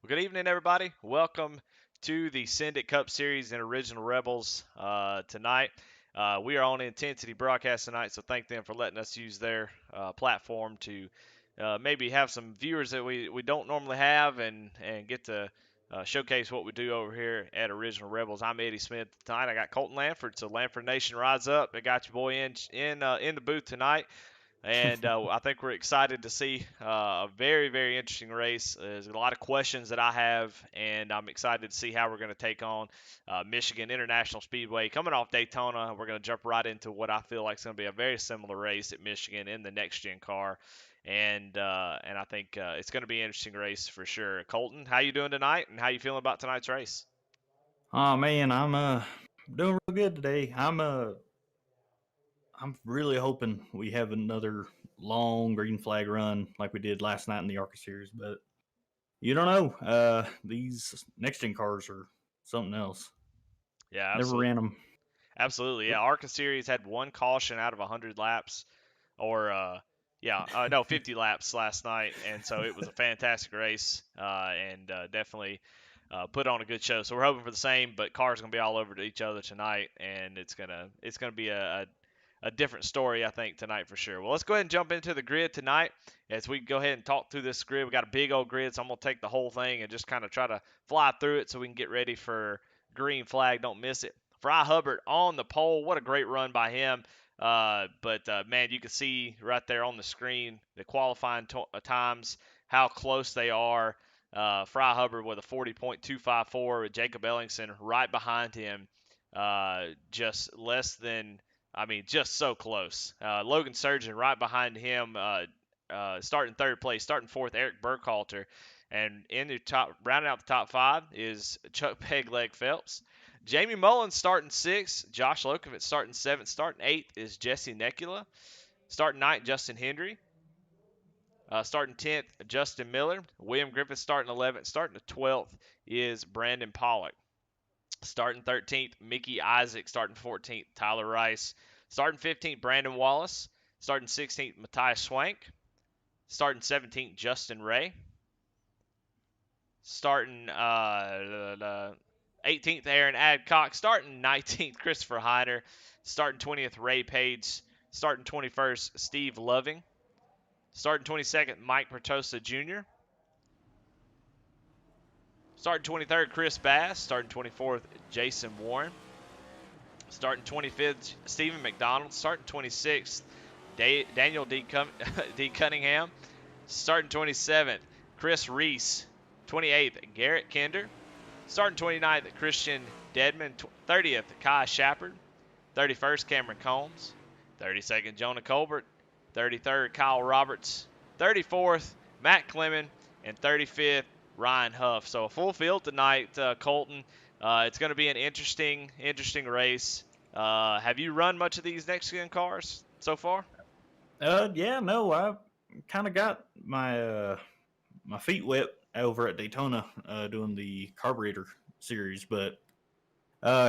Well, good evening, everybody. Welcome to the Send It Cup Series and Original Rebels tonight. We are on Intensity Broadcast tonight, so thank them for letting us use their platform to maybe have some viewers that we don't normally have and get to showcase what we do over here at Original Rebels. I'm Eddie Smith tonight. I got Colton Lanford, so Lanford Nation rise up. I got your boy in the booth tonight. And I think we're excited to see a very, very interesting race. There's a lot of questions that I have, and I'm excited to see how we're going to take on Michigan International Speedway. Coming off Daytona, we're going to jump right into what I feel like is going to be a very similar race at Michigan in the next-gen car. And I think it's going to be an interesting race for sure. Colton, how you doing tonight, and how you feeling about tonight's race? Oh man, I'm doing real good today. I'm really hoping we have another long green flag run like we did last night in the ARCA series, but you don't know. These next gen cars are something else. Yeah, Never absolutely. ran them. Absolutely. Yeah, ARCA Series had one caution out of 100 laps or no, 50 laps last night, and so it was a fantastic race and definitely put on a good show. So we're hoping for the same, but cars gonna be all over to each other tonight, and it's gonna be a different story, I think, tonight for sure. Well, let's go ahead and jump into the grid tonight as we go ahead and talk through this grid. We got a big old grid, so I'm gonna take the whole thing and just kind of try to fly through it so we can get ready for green flag. Don't miss it. Fry Hubbard on the pole. What a great run by him. But man, you can see right there on the screen the qualifying times, how close they are. Fry Hubbard with a 40.254 with Jacob Ellingson right behind him. Just less than, I mean, just so close. Logan Surgeon right behind him, starting third place, starting fourth, Eric Burkhalter. And in the top, rounding out the top five is Chuck Pegleg Phelps. Jamie Mullins starting sixth, Josh Lokovitz starting seventh, starting eighth is Jesse Nekula, starting ninth, Justin Hendry. Starting 10th, Justin Miller. William Griffith starting 11th. Starting 12th is Brandon Pollock. Starting 13th, Mickey Isaac. Starting 14th, Tyler Rice. Starting 15th, Brandon Wallace. Starting 16th, Matthias Swank. Starting 17th, Justin Ray. Starting 18th, Aaron Adcock. Starting 19th, Christopher Hyder. Starting 20th, Ray Page. Starting 21st, Steve Loving. Starting 22nd, Mike Pertosa Jr. Starting 23rd, Chris Bass. Starting 24th, Jason Warren. Starting 25th, Stephen McDonald. Starting 26th, Daniel D. Cunningham. Starting 27th, Chris Reese. 28th, Garrett Kinder. Starting 29th, Christian Deadman. 30th, Kai Shepard. 31st, Cameron Combs. 32nd, Jonah Colbert. 33rd, Kyle Roberts. 34th, Matt Clemens. And 35th, Ryan Huff. So a full field tonight, Colton. It's going to be an interesting race. Have you run much of these next gen cars so far? Yeah, no, I kind of got my feet wet over at Daytona doing the carburetor series, but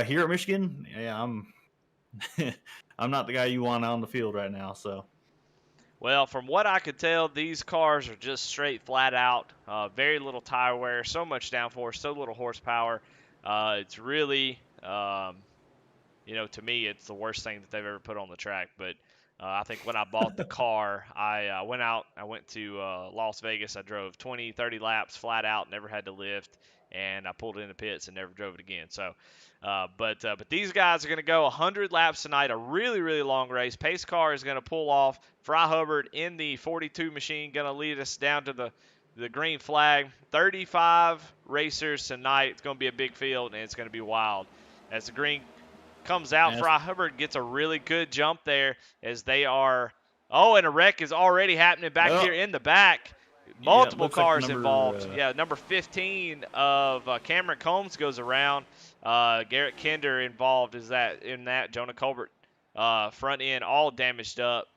here at Michigan, yeah, I'm I'm not the guy you want on the field right now. So Well, from what I could tell, these cars are just straight flat out. Very little tire wear, so much downforce, so little horsepower. It's really, to me, it's the worst thing that they've ever put on the track. But I think when I bought the car, I went out, I went to Las Vegas. I drove 20, 30 laps flat out, never had to lift, and I pulled it in the pits and never drove it again. So, but these guys are going to go 100 laps tonight, a really, really long race. Pace car is going to pull off. Fry Hubbard in the 42 machine going to lead us down to the green flag. 35 racers tonight. It's going to be a big field, and it's going to be wild. As the green comes out, as Fry Hubbard gets a really good jump there as they are. Oh, and a wreck is already happening back here well, in the back. yeah, it Multiple looks like cars number involved. Yeah, number 15 of Cameron Combs goes around. Garrett Kinder involved is that in that. Jonah Colbert front end all damaged up.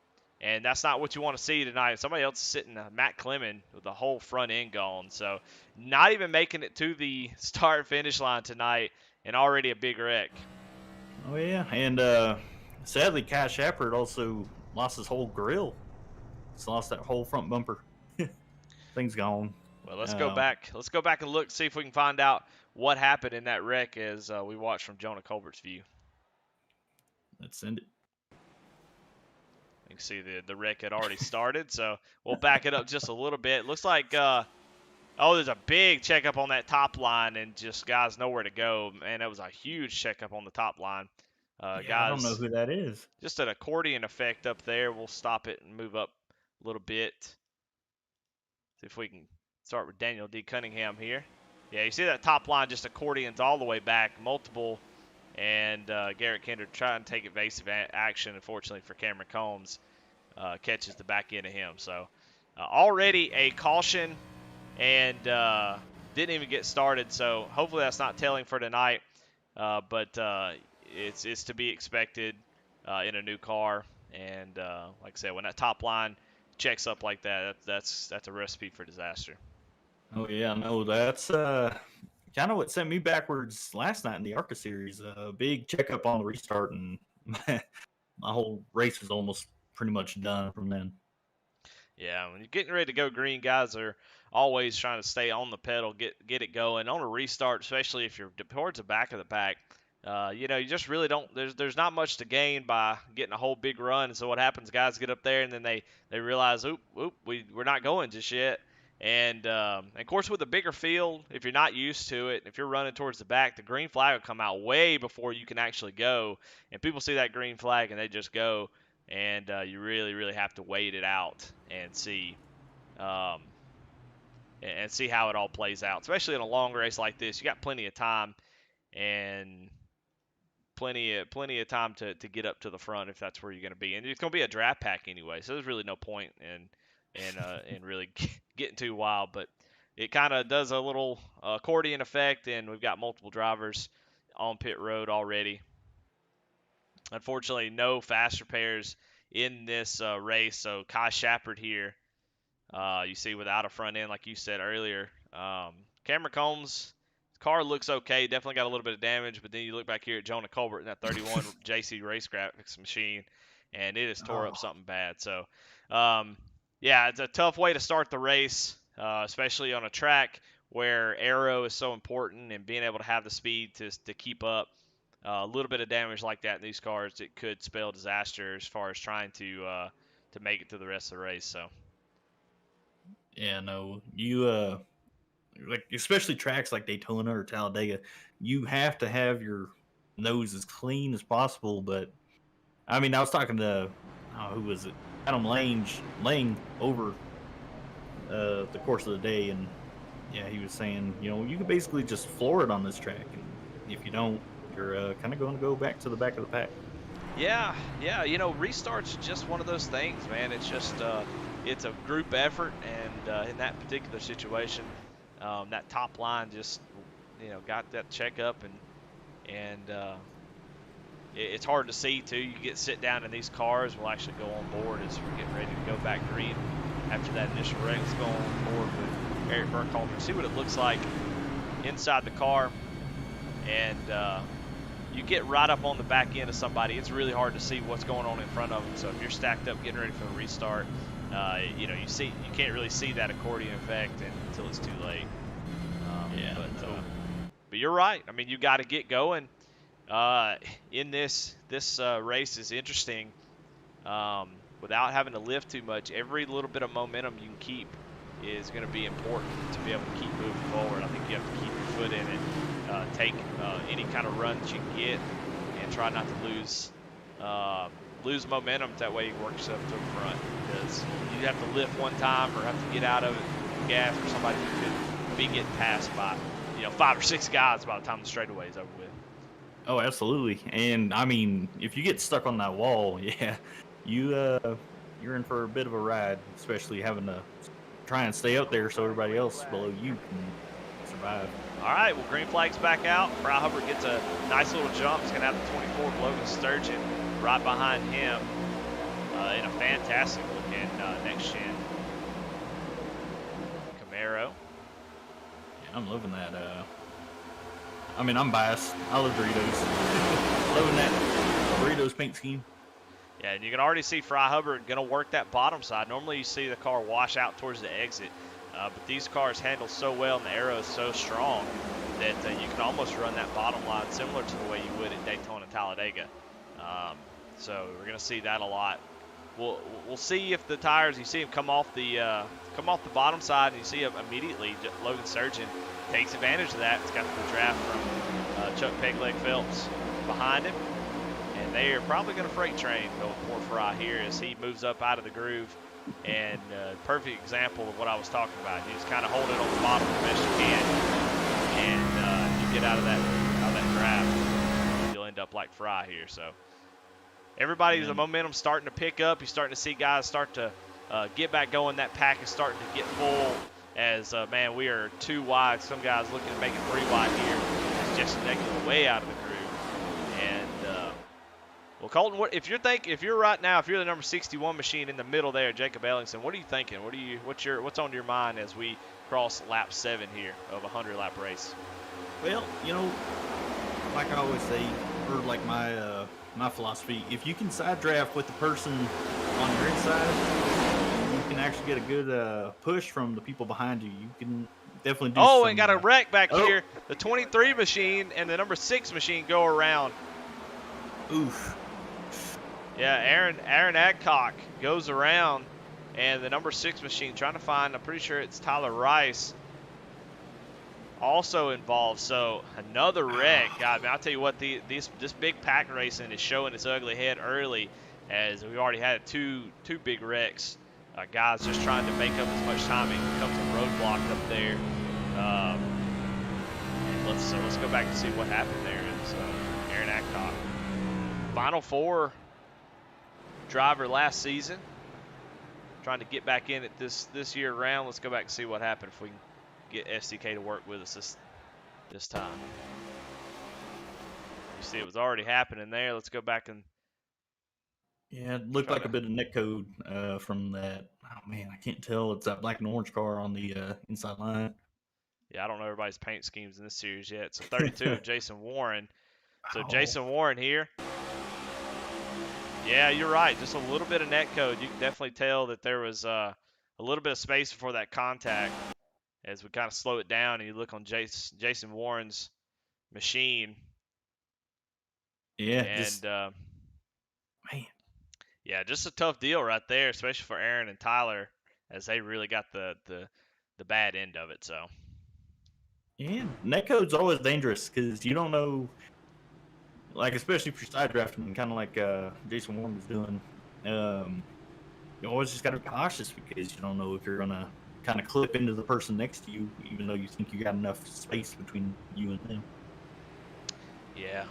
And that's not what you want to see tonight. Somebody else is sitting, Matt Clemens, with the whole front end gone. So not even making it to the start-finish line tonight, and already a big wreck. oh yeah, and sadly, Kai Shepard also lost his whole grill. He's lost that whole front bumper. Thing's gone. Well, let's go back. Let's go back and look, see if we can find out what happened in that wreck as we watch from Jonah Colbert's view. Let's send it. You can see the wreck had already started, so we'll back it up just a little bit. Looks like, there's a big checkup on that top line, and just guys nowhere to go. Man, that was a huge checkup on the top line. Yeah, guys, I don't know who that is. Just an accordion effect up there. We'll stop it and move up a little bit. See if we can start with Daniel D. Cunningham here. Yeah, you see that top line just accordions all the way back, multiple, and Garrett Kendrick trying to take evasive action. Unfortunately for Cameron Combs, catches the back end of him. So already a caution, and didn't even get started. So hopefully that's not telling for tonight, but it's to be expected in a new car. And like I said, when that top line checks up like that, that's a recipe for disaster. Oh yeah, no, that's kind of what sent me backwards last night in the ARCA series. A big checkup on the restart, and my whole race was almost pretty much done from then. Yeah, when you're getting ready to go green, guys are always trying to stay on the pedal, get it going on a restart, especially if you're towards the back of the pack. You just really don't. There's not much to gain by getting a whole big run. So what happens? Guys get up there and then they realize, we're not going just yet. And of course, with a bigger field, if you're not used to it, if you're running towards the back, the green flag will come out way before you can actually go. And people see that green flag and they just go. And you really, really have to wait it out and see how it all plays out. Especially in a long race like this, you got plenty of time and plenty of time to get up to the front if that's where you're going to be. And it's going to be a draft pack anyway, so there's really no point in really getting too wild. But it kind of does a little accordion effect, and we've got multiple drivers on pit road already. Unfortunately, no fast repairs in this race. So Kai Shepard here, you see without a front end, like you said earlier. Cameron Combs' car looks okay. Definitely got a little bit of damage, but then you look back here at Jonah Colbert in that 31 JC Race Graphics machine, and it has tore up something bad. So, yeah, it's a tough way to start the race, especially on a track where aero is so important and being able to have the speed to keep up. A little bit of damage like that in these cars, it could spell disaster as far as trying to make it to the rest of the race. So, yeah, no, you like especially tracks like Daytona or Talladega, you have to have your nose as clean as possible. But I mean, I was talking to who was it, Adam Lang over the course of the day, and yeah, he was saying you can basically just floor it on this track, and if you don't, you're kind of going to go back to the back of the pack. Yeah, restart's just one of those things, man. It's just it's a group effort, and in that particular situation, that top line just got that checkup, and it's hard to see too. You sit down in these cars. We'll actually go on board as we're getting ready to go back green after that initial wreck. Let's go on board with Eric Burkhalter, see what it looks like inside the car, and you get right up on the back end of somebody, it's really hard to see what's going on in front of them. So if you're stacked up getting ready for the restart, you can't really see that accordion effect until it's too late. But you're right. I mean, you got to get going. In this race is interesting. Without having to lift too much, every little bit of momentum you can keep is going to be important to be able to keep moving forward. I think you have to keep your foot in it. Take any kind of run that you can get, and try not to lose momentum. That way you work yourself to the front, because you have to lift one time or have to get out of it gas for somebody who could be getting passed by 5 or 6 guys by the time the straightaway is over with. Oh, absolutely. And I mean, if you get stuck on that wall, yeah, you're in for a bit of a ride, especially having to try and stay out there so everybody else below you can survive. All right, well, green flag's back out. Fry Hubbard gets a nice little jump. He's going to have the 24 Logan Sturgeon right behind him in a fantastic looking next-gen Camaro. Yeah, I'm loving that. I mean, I'm biased. I love Doritos. Loving that Doritos paint scheme. Yeah, and you can already see Fry Hubbard going to work that bottom side. Normally you see the car wash out towards the exit. But these cars handle so well and the aero is so strong that you can almost run that bottom line similar to the way you would at Daytona Talladega. So we're going to see that a lot. We'll see if the tires, you see them come off the bottom side, and you see him immediately. Logan Surgeon takes advantage of that. It's got the draft from Chuck Pegleg Phelps behind him, and they are probably going to freight train poor Fry here as he moves up out of the groove. And perfect example of what I was talking about. You just kind of hold it on the bottom the best you can, and you get out of that draft, you'll end up like Fry here. So everybody's the momentum starting to pick up. You're starting to see guys start to get back going. That pack is starting to get full. As man, we are 2 wide. Some guys looking to make it 3 wide here. It's just necking way out of the groove. And well, Colton, if you're right now, if you're the number 61 machine in the middle there, Jacob Ellingson, what are you thinking? What's on your mind as we cross lap 7 here of a 100-lap race? Well, like I always say, or like my philosophy, if you can side draft with the person on your inside, you can actually get a good push from the people behind you. You can definitely do. And got a wreck back here. The 23 machine and the number 6 machine go around. Oof. Yeah, Aaron Adcock goes around, and the number 6 machine trying to find, I'm pretty sure it's Tyler Rice, also involved. So another wreck. God, man, I'll tell you what, this big pack racing is showing its ugly head early, as we've already had two big wrecks. Guys just trying to make up as much time. It becomes a roadblock up there. Let's go back and see what happened there. It's Aaron Adcock, Final 4 driver last season, trying to get back in at this year round. Let's go back and see what happened if we can get SDK to work with us this time. You see it was already happening there. Let's go back and it looked like a bit of netcode from that. Oh man, I can't tell. It's that black and orange car on the inside line. Yeah, I don't know everybody's paint schemes in this series yet. So 32 of Jason Warren. So Jason Warren here. Yeah, you're right. Just a little bit of netcode. You can definitely tell that there was a little bit of space before that contact. As we kind of slow it down and you look on Jason Warren's machine. Yeah, and man. Yeah, just a tough deal right there, especially for Aaron and Tyler, as they really got the bad end of it. So yeah, netcode's always dangerous because you don't know, like especially if you're side drafting, kind of like Jason Warren was doing. You always just got to be cautious because you don't know if you're gonna kind of clip into the person next to you, even though you think you got enough space between you and them. Yeah,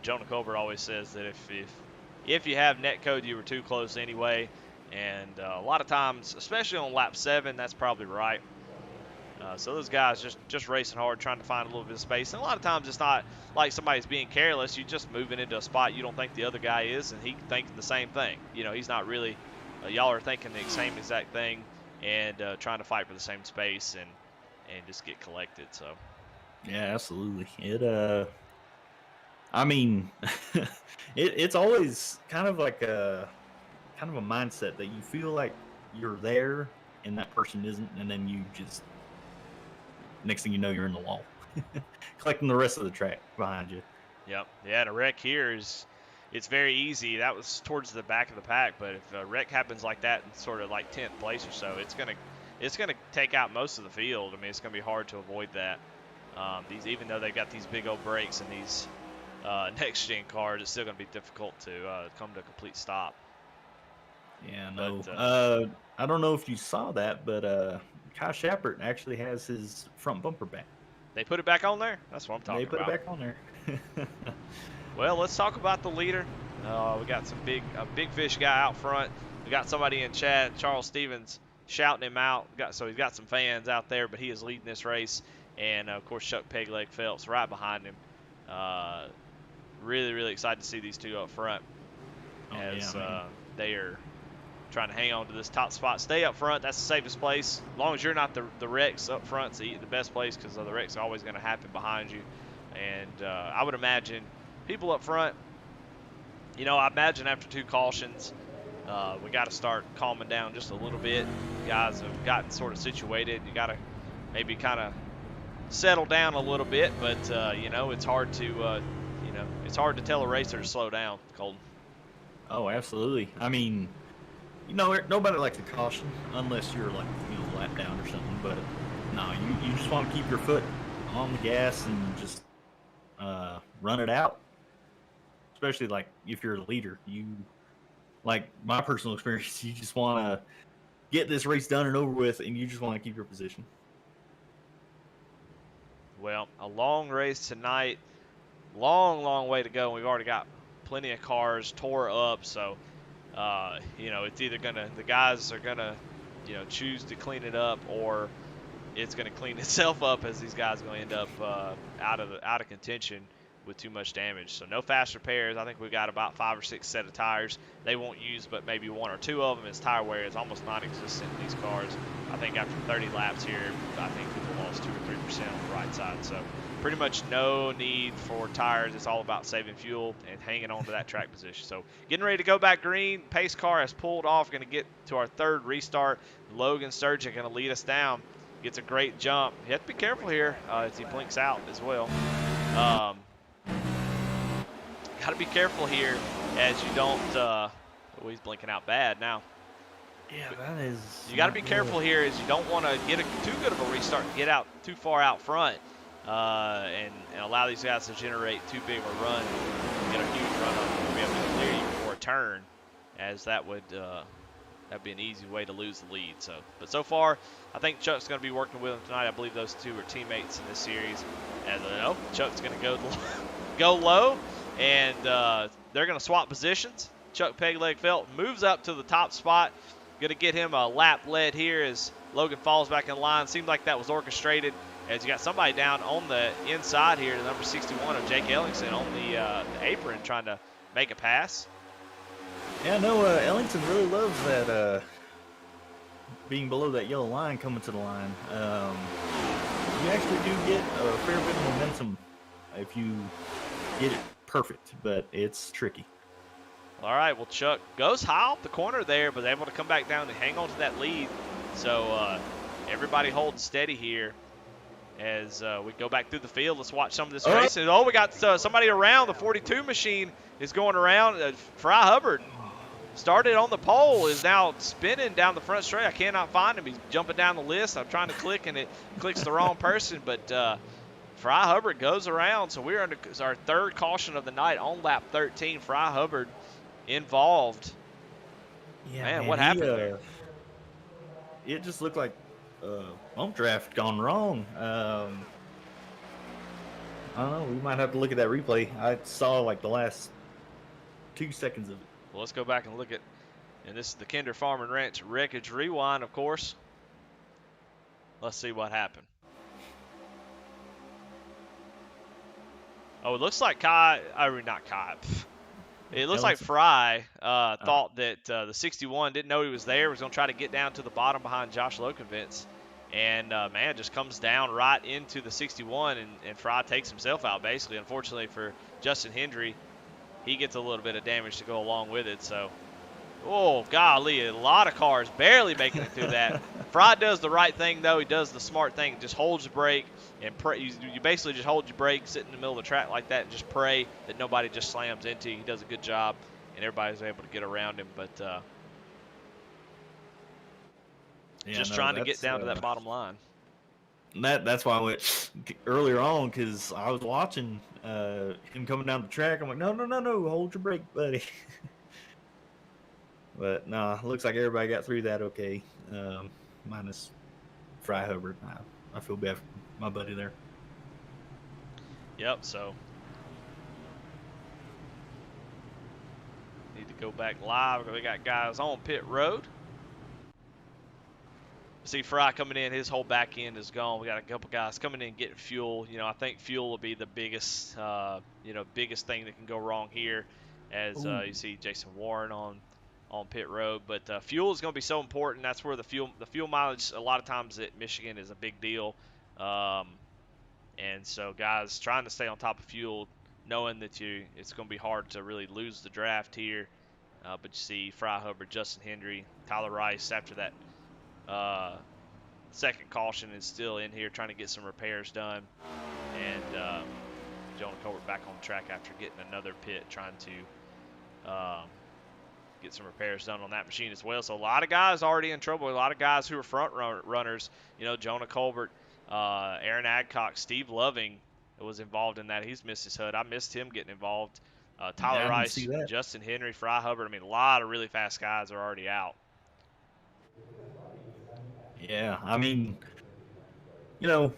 Jonah Colbert always says that if you have netcode, you were too close anyway. And a lot of times, especially on lap 7, that's probably right. So those guys just racing hard, trying to find a little bit of space. And a lot of times it's not like somebody's being careless. You're just moving into a spot you don't think the other guy is, and he's thinking the same thing. He's not really y'all are thinking the same exact thing and trying to fight for the same space and just get collected. So yeah, absolutely. I mean, it's always kind of like a mindset that you feel like you're there and that person isn't, and then you just next thing you know you're in the wall, collecting the rest of the track behind you. Yep. Yeah, and a wreck here it's very easy. That was towards the back of the pack, but if a wreck happens like that in sort of like 10th place or so, it's gonna take out most of the field. I mean, it's gonna be hard to avoid that. Even though they've got these big old brakes and these next gen cars, it's still gonna be difficult to come to a complete stop. Yeah, no. I don't know if you saw that, but Kyle Shepard actually has his front bumper back. They put it back on there? That's what I'm talking about. They put it back on there. Well, let's talk about the leader. We got a big fish guy out front. We got somebody in chat, Charles Stevens, shouting him out. So he's got some fans out there, but he is leading this race. And, of course, Chuck Pegleg Phelps right behind him. Really, really excited to see these two up front as they are trying to hang on to this top spot. Stay up front. That's the safest place. As long as you're not the wrecks up front, it's the best place because the wrecks are always going to happen behind you. And I would imagine people up front, I imagine after 2 cautions, We got to start calming down just a little bit. Guys have gotten sort of situated. You got to maybe kind of settle down a little bit, but it's hard to it's hard to tell a racer to slow down, Colton. Oh, absolutely. I mean, nobody likes a caution unless you're like, lap down or something. But no, you just want to keep your foot on the gas and just run it out. Especially like if you're a leader, like my personal experience, you just want to get this race done and over with, and you just want to keep your position. Well, a long race tonight, long way to go. We've already got plenty of cars tore up, so it's either the guys are gonna, choose to clean it up, or it's gonna clean itself up as these guys are gonna end up out of contention with too much damage. So no fast repairs. I think we've got about 5 or 6 set of tires. They won't use but maybe 1 or 2 of them, as tire wear is almost non-existent in these cars. I think after 30 laps here, I think people lost 2 or 3% on the right side. So pretty much no need for tires. It's all about saving fuel and hanging on to that track position. So getting ready to go back green. Pace car has pulled off. Going to get to our third restart. Logan Sturgeon going to lead us down. Gets a great jump. You have to be careful here as he blinks out as well. Got to be careful here as you don't. He's blinking out bad now. Yeah, that is. You got to be careful here as you don't want to get too good of a restart and get out too far out front and allow these guys to generate too big of a run and get a huge run on you. Be able to clear you before a turn, as that would that'd be an easy way to lose the lead. But so far, I think Chuck's going to be working with him tonight. I believe those two are teammates in this series. And Chuck's going to go low, and they're going to swap positions. Chuck Pegleg-Felt moves up to the top spot. Going to get him a lap lead here as Logan falls back in line. Seemed like that was orchestrated as you got somebody down on the inside here, the number 61 of Jake Ellingson on the apron trying to make a pass. Yeah, no, Ellington really loves that being below that yellow line coming to the line. You actually do get a fair bit of momentum if you get it perfect, but it's tricky. All right, well, Chuck goes high off the corner there, but able to come back down and hang on to that lead. So everybody holds steady here as we go back through the field. Let's watch some of this race. And, we got somebody around. The 42 machine is going around. Fry Hubbard started on the pole, is now spinning down the front straight. I cannot find him. He's jumping down the list. I'm trying to click, and it clicks the wrong person. But Fry Hubbard goes around. So we're under our third caution of the night on lap 13. Fry Hubbard involved. Yeah, man, what happened there? It just looked like bump draft gone wrong. I don't know. We might have to look at that replay. I saw like the last 2 seconds of it. Well, let's go back and look at, and this is the Kinder Farm and Ranch Wreckage Rewind, of course. Let's see what happened. Oh, it looks like it looks like Fry thought that the 61 didn't know he was there, was going to try to get down to the bottom behind Josh Lokenvitz. And, man, just comes down right into the 61, and Fry takes himself out, basically. Unfortunately for Justin Hendry, he gets a little bit of damage to go along with it. So, oh, golly, a lot of cars barely making it through that. Fry does the right thing, though. He does the smart thing. Just holds the brake and pray. You basically just hold your brake, sit in the middle of the track like that, and just pray that nobody just slams into you. He does a good job, and everybody's able to get around him. But trying to get down to that bottom line. That's why I went earlier on, because I was watching him coming down the track. I'm like, no, hold your brake, buddy. But no, looks like everybody got through that okay, minus Fry Hubbard. I feel bad for my buddy there. Yep, so need to go back live. We got guys on pit road. See Fry coming in, his whole back end is gone. We got a couple guys coming in getting fuel. I think fuel will be the biggest, biggest thing that can go wrong here, as you see Jason Warren on pit road. But fuel is going to be so important. That's where the fuel mileage a lot of times at Michigan is a big deal. And so guys trying to stay on top of fuel, knowing that it's going to be hard to really lose the draft here. But you see Fry Hubbard, Justin Hendry, Tyler Rice after that second caution is still in here trying to get some repairs done. And Jonah Colbert back on track after getting another pit trying to get some repairs done on that machine as well. So a lot of guys already in trouble. A lot of guys who are front runners. Jonah Colbert, Aaron Adcock, Steve Loving was involved in that. He's missed his HUD. I missed him getting involved. Tyler Yeah, I didn't see Rice, that. Justin Henry, Fry Hubbard. I mean, a lot of really fast guys are already out. Yeah, I mean,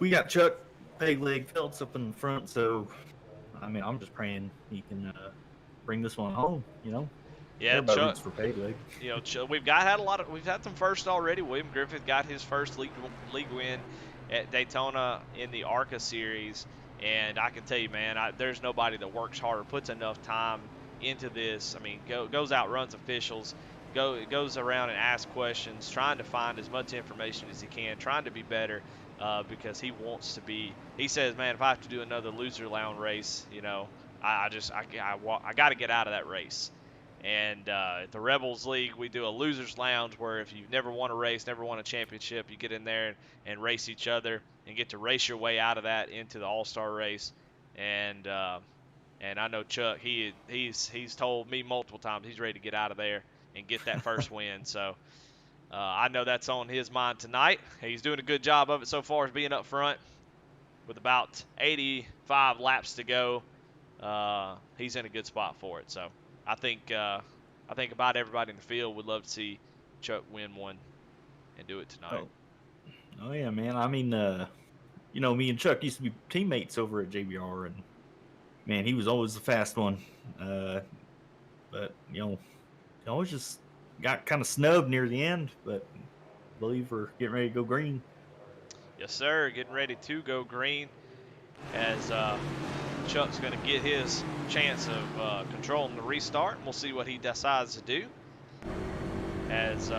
we got Chuck Peg Leg Phelps up in the front, so I mean, I'm just praying he can bring this one home. Yeah, Everybody Chuck. roots for Peg Leg. We've had some firsts already. William Griffith got his first league win at Daytona in the ARCA series, and I can tell you, man, there's nobody that works harder, puts enough time into this. I mean, goes out, runs officials, goes around and asks questions, trying to find as much information as he can, trying to be better, because he wants to be. He says, man, if I have to do another loser lounge race, I got to get out of that race. And at the Rebels League, we do a losers lounge where if you've never won a race, never won a championship, you get in there and race each other and get to race your way out of that into the All-Star race. And I know Chuck, he's told me multiple times he's ready to get out of there and get that first win. So I know that's on his mind tonight. He's doing a good job of it so far as being up front with about 85 laps to go. He's in a good spot for it. So I think about everybody in the field would love to see Chuck win one and do it tonight. Oh yeah, man. I mean, me and Chuck used to be teammates over at JBR, and man, he was always the fast one. But he always just got kind of snubbed near the end. But I believe we're getting ready to go green. Yes, sir. Getting ready to go green as Chuck's going to get his chance of controlling the restart. We'll see what he decides to do as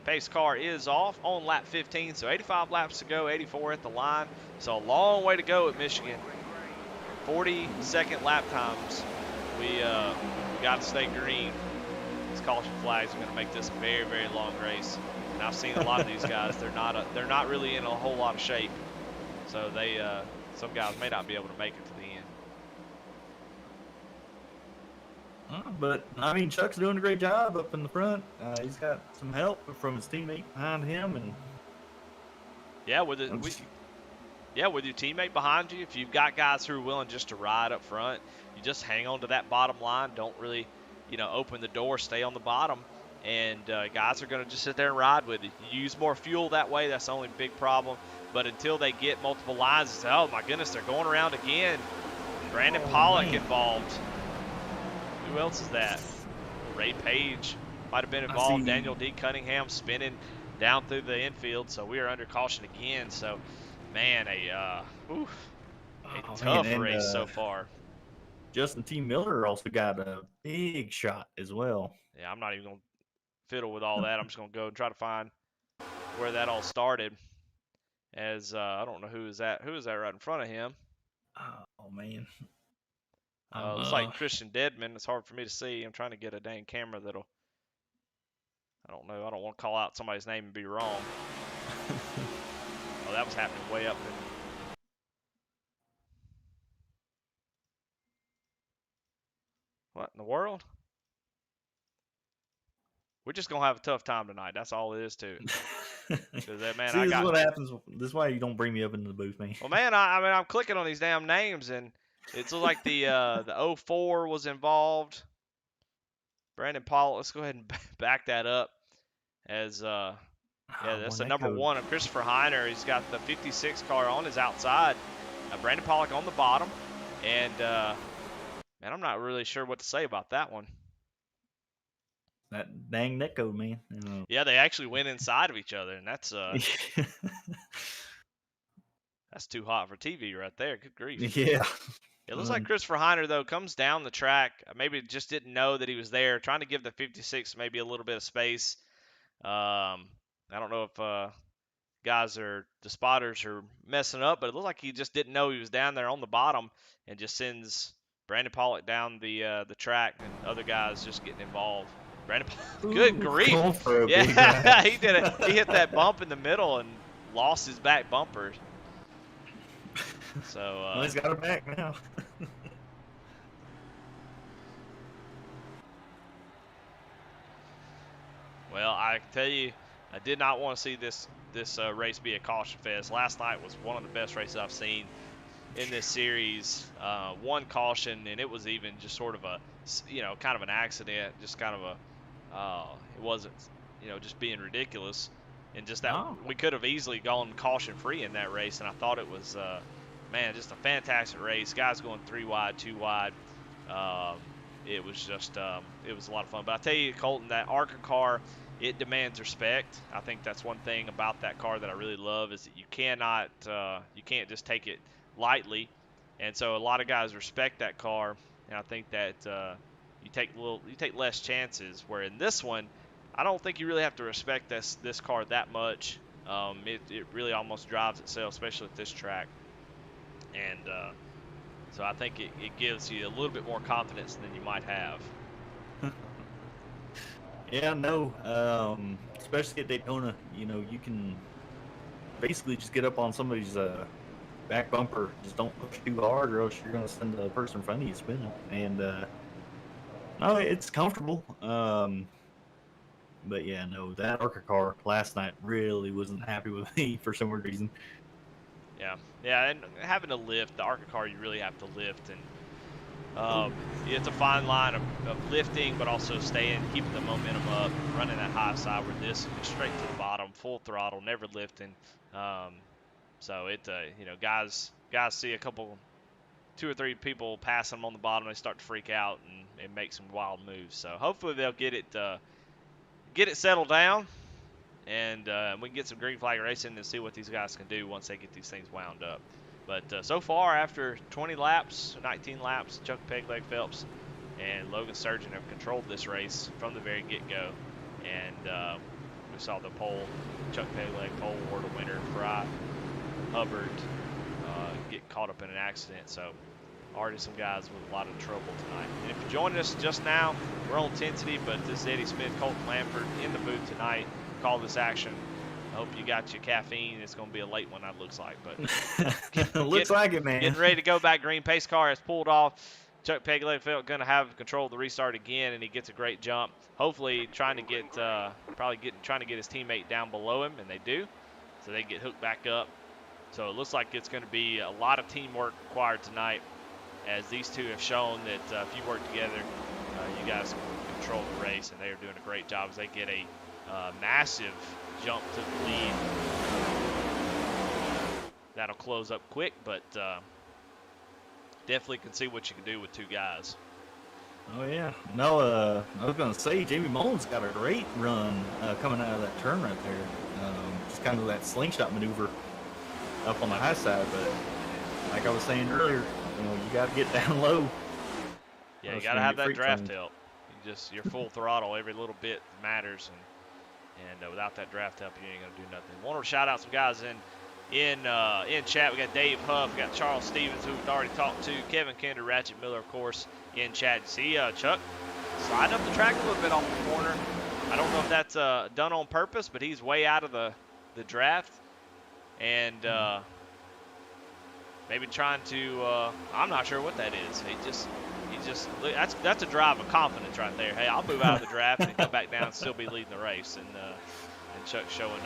pace car is off on lap 15, so 85 laps to go, 84 at the line. So a long way to go at Michigan. 40-second lap times. We got to stay green. These caution flags are going to make this a very, very long race. And I've seen a lot of these guys. They're not really in a whole lot of shape. So some guys may not be able to make it to the end. But I mean, Chuck's doing a great job up in the front. He's got some help from his teammate behind him, and with your teammate behind you, if you've got guys who are willing just to ride up front, you just hang on to that bottom line. Don't really, open the door. Stay on the bottom, and guys are going to just sit there and ride with you. You use more fuel that way. That's the only big problem. But until they get multiple lines, it's, oh my goodness, they're going around again. Brandon Pollock involved. Who else is that? Ray Page might have been involved. Daniel D. Cunningham spinning down through the infield. So we are under caution again. So, man, a tough race so far. Justin T. Miller also got a big shot as well. Yeah, I'm not even going to fiddle with all that. I'm just going to go and try to find where that all started. As I don't know who is that. Who is that right in front of him? Oh, man. Looks like Christian Deadman. It's hard for me to see. I'm trying to get a dang camera that'll. I don't know. I don't want to call out somebody's name and be wrong. Oh, that was happening way up in. What in the world? We're just gonna have a tough time tonight. That's all it is to it. Man, see, this is what happens. This is why you don't bring me up into the booth, man. Well, man, I'm clicking on these damn names, and it's like the 04 was involved. Brandon Paul. Let's go ahead and back that up. As that's the number one of Christopher Heiner. He's got the 56 car on his outside. Brandon Pollock on the bottom, and man, I'm not really sure what to say about that one. That dang netcode, man. Yeah, they actually went inside of each other, and that's that's too hot for TV right there. Good grief. Yeah. It looks like Christopher Heiner, though, comes down the track. Maybe just didn't know that he was there, trying to give the 56 maybe a little bit of space. I don't know if the spotters are messing up, but it looks like he just didn't know he was down there on the bottom and just sends Brandon Pollock down the track, and other guys just getting involved. Brandon, good Ooh, grief! going for a big Yeah, ride. he did it. He hit that bump in the middle and lost his back bumper. So Well, he's got it back now. well, I can tell you, I did not want to see this race be a caution fest. Last night was one of the best races I've seen in this series. One caution, and it was even just sort of a, kind of an accident, just kind of a, it wasn't, just being ridiculous. And just that Oh, we could have easily gone caution free in that race, and I thought it was, man, just a fantastic race. Guys going 3 wide, 2 wide. It was just, it was a lot of fun. But I tell you, Colton, that ARCA car, it demands respect. I think that's one thing about that car that I really love is that you can't just take it lightly, and so a lot of guys respect that car, and I think that you take less chances. Where in this one, I don't think you really have to respect this car that much. It really almost drives itself, especially at this track, and so I think it gives you a little bit more confidence than you might have. yeah, no. Especially at Daytona, you can basically just get up on somebody's back bumper. Just don't push too hard, or else you're gonna send the person in front of you spinning. And no, it's comfortable. But yeah, no, that ARCA car last night really wasn't happy with me for some weird reason. Yeah, and having to lift the ARCA car, you really have to lift, and it's a fine line of lifting, but also keeping the momentum up, running that high side. Where this is straight to the bottom, full throttle, never lifting. So it, guys see 2 or 3 people pass them on the bottom, they start to freak out and make some wild moves. So hopefully they'll get it settled down, and we can get some green flag racing and see what these guys can do once they get these things wound up. But so far, after 20 laps, 19 laps, Chuck Pegleg Phelps and Logan Sturgeon have controlled this race from the very get-go. And we saw the Chuck Pegleg pole award winner, Fry Hubbard, get caught up in an accident. So already some guys with a lot of trouble tonight. And if you're joining us just now, we're on Intensity, but this is Eddie Smith, Colton Lamford in the booth tonight. Call this action. I hope you got your caffeine. It's going to be a late one, that looks like. But Looks like it, man. Getting ready to go back. Green pace car has pulled off. Chuck Pegleg going to have control of the restart again, and he gets a great jump. Hopefully, trying to get his teammate down below him, and they do, so they get hooked back up. So it looks like it's going to be a lot of teamwork required tonight, as these two have shown that if you work together, you guys can control the race, and they are doing a great job as they get a massive jump to the lead. That'll close up quick, but definitely can see what you can do with 2 guys. Oh yeah. No, I was gonna say Jamie Mullins got a great run coming out of that turn right there. Just kind of that slingshot maneuver up on the high side, but like I was saying earlier, you got to get down low. Yeah, you got to have that draft help. You're full throttle. Every little bit matters, and without that draft help, you ain't gonna do nothing. Want to shout out some guys in chat. We got Dave Huff, we got Charles Stevens, who we've already talked to, Kevin Kinder, Ratchet Miller, of course, in chat. See Chuck sliding up the track a little bit off the corner. I don't know if that's done on purpose, but he's way out of the draft, and maybe trying to. I'm not sure what that is. He just that's a drive of confidence right there. Hey, I'll move out of the draft and come back down and still be leading the race, and Chuck showing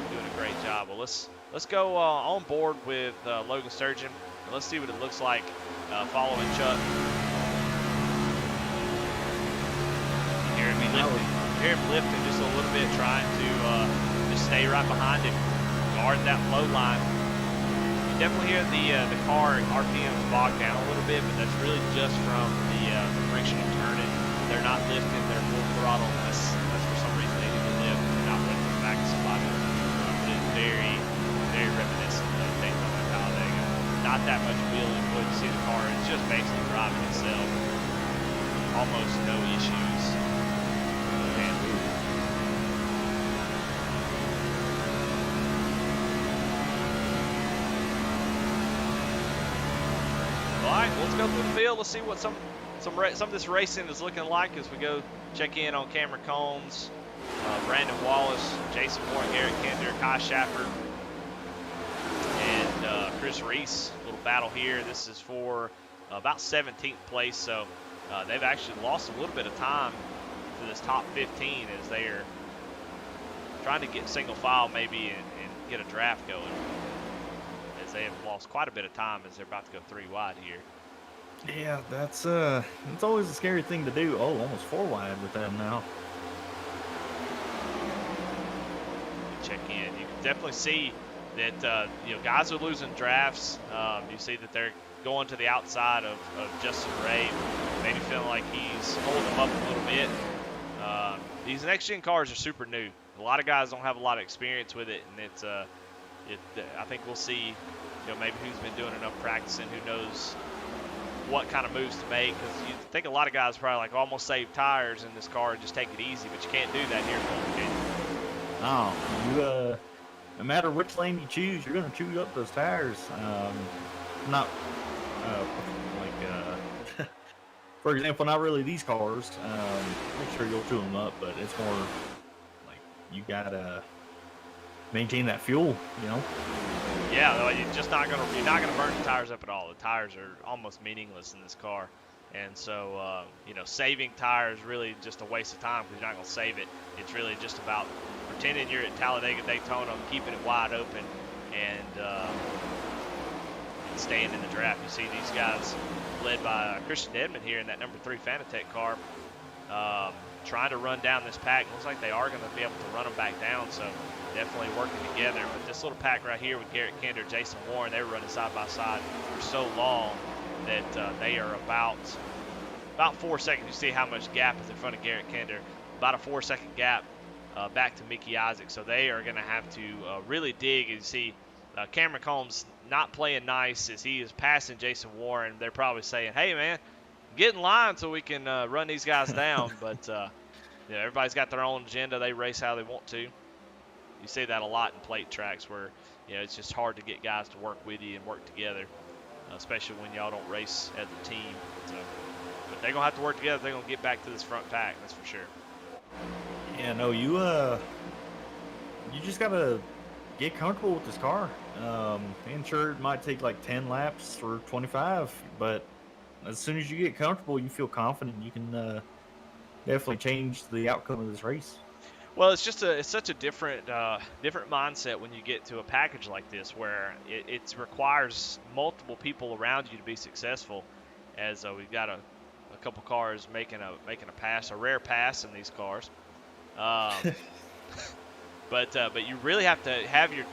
doing a great job. Well, let's go on board with Logan Sturgeon, and let's see what it looks like following Chuck. You hear him lifting just a little bit, trying to just stay right behind him, guard that low line. You definitely hear the car RPMs bog down a little bit, but that's really just from the friction of turning. They're not lifting their full throttle unless for some reason they need to lift. They're not lifting back to somebody. But it's very, very reminiscent of Daytona Talladega. Not that much wheel input. You see the car, it's just basically driving itself. Almost no issues. All let's go through the field. Let's see what some of this racing is looking like as we go check in on Cameron Combs, Brandon Wallace, Jason Moore, Garrett Kinder, Kai Schaffer, and Chris Reese. A little battle here. This is for about 17th place, so they've actually lost a little bit of time to this top 15 as they are trying to get single file maybe and get a draft going, as they have lost quite a bit of time as they're about to go 3 wide here. Yeah, that's always a scary thing to do. Oh, almost 4 wide with them now. Check in. You can definitely see that guys are losing drafts. You see that they're going to the outside of Justin Ray, maybe feeling like he's holding them up a little bit. These next gen cars are super new. A lot of guys don't have a lot of experience with it, and it's I think we'll see, maybe who's been doing enough practicing, who knows what kind of moves to make, because you think a lot of guys probably like almost save tires in this car and just take it easy, but you can't do that here, can you? No, no matter which lane you choose, you're going to chew up those tires. Not for example, not really these cars. Make sure you'll chew them up, but it's more like you gotta maintain that fuel, Yeah, you're not gonna burn the tires up at all. The tires are almost meaningless in this car, and so saving tires really just a waste of time because you're not gonna save it. It's really just about pretending you're at Talladega, Daytona, keeping it wide open, and staying in the draft. You see these guys led by Christian Edmond here in that number 3 Fanatec car, trying to run down this pack. Looks like they are going to be able to run them back down, so definitely working together. But this little pack right here with Garrett Kinder, Jason Warren, they were running side by side for so long that they are about 4 seconds. You see how much gap is in front of Garrett Kinder. About a 4-second gap back to Mickey Isaac. So they are going to have to really dig. And you see Cameron Combs not playing nice as he is passing Jason Warren. They're probably saying, hey, man, get in line so we can run these guys down. But everybody's got their own agenda. They race how they want to. You see that a lot in plate tracks where it's just hard to get guys to work with you and work together, especially when y'all don't race as a team. So, but they're going to have to work together. They're going to get back to this front pack, that's for sure. Yeah, no, you just got to get comfortable with this car. And sure, it might take like 10 laps or 25, but as soon as you get comfortable, you feel confident. You can definitely change the outcome of this race. Well, it's such a different mindset when you get to a package like this, where it requires multiple people around you to be successful. As we've got a couple cars making a pass, a rare pass in these cars. But you really have to have your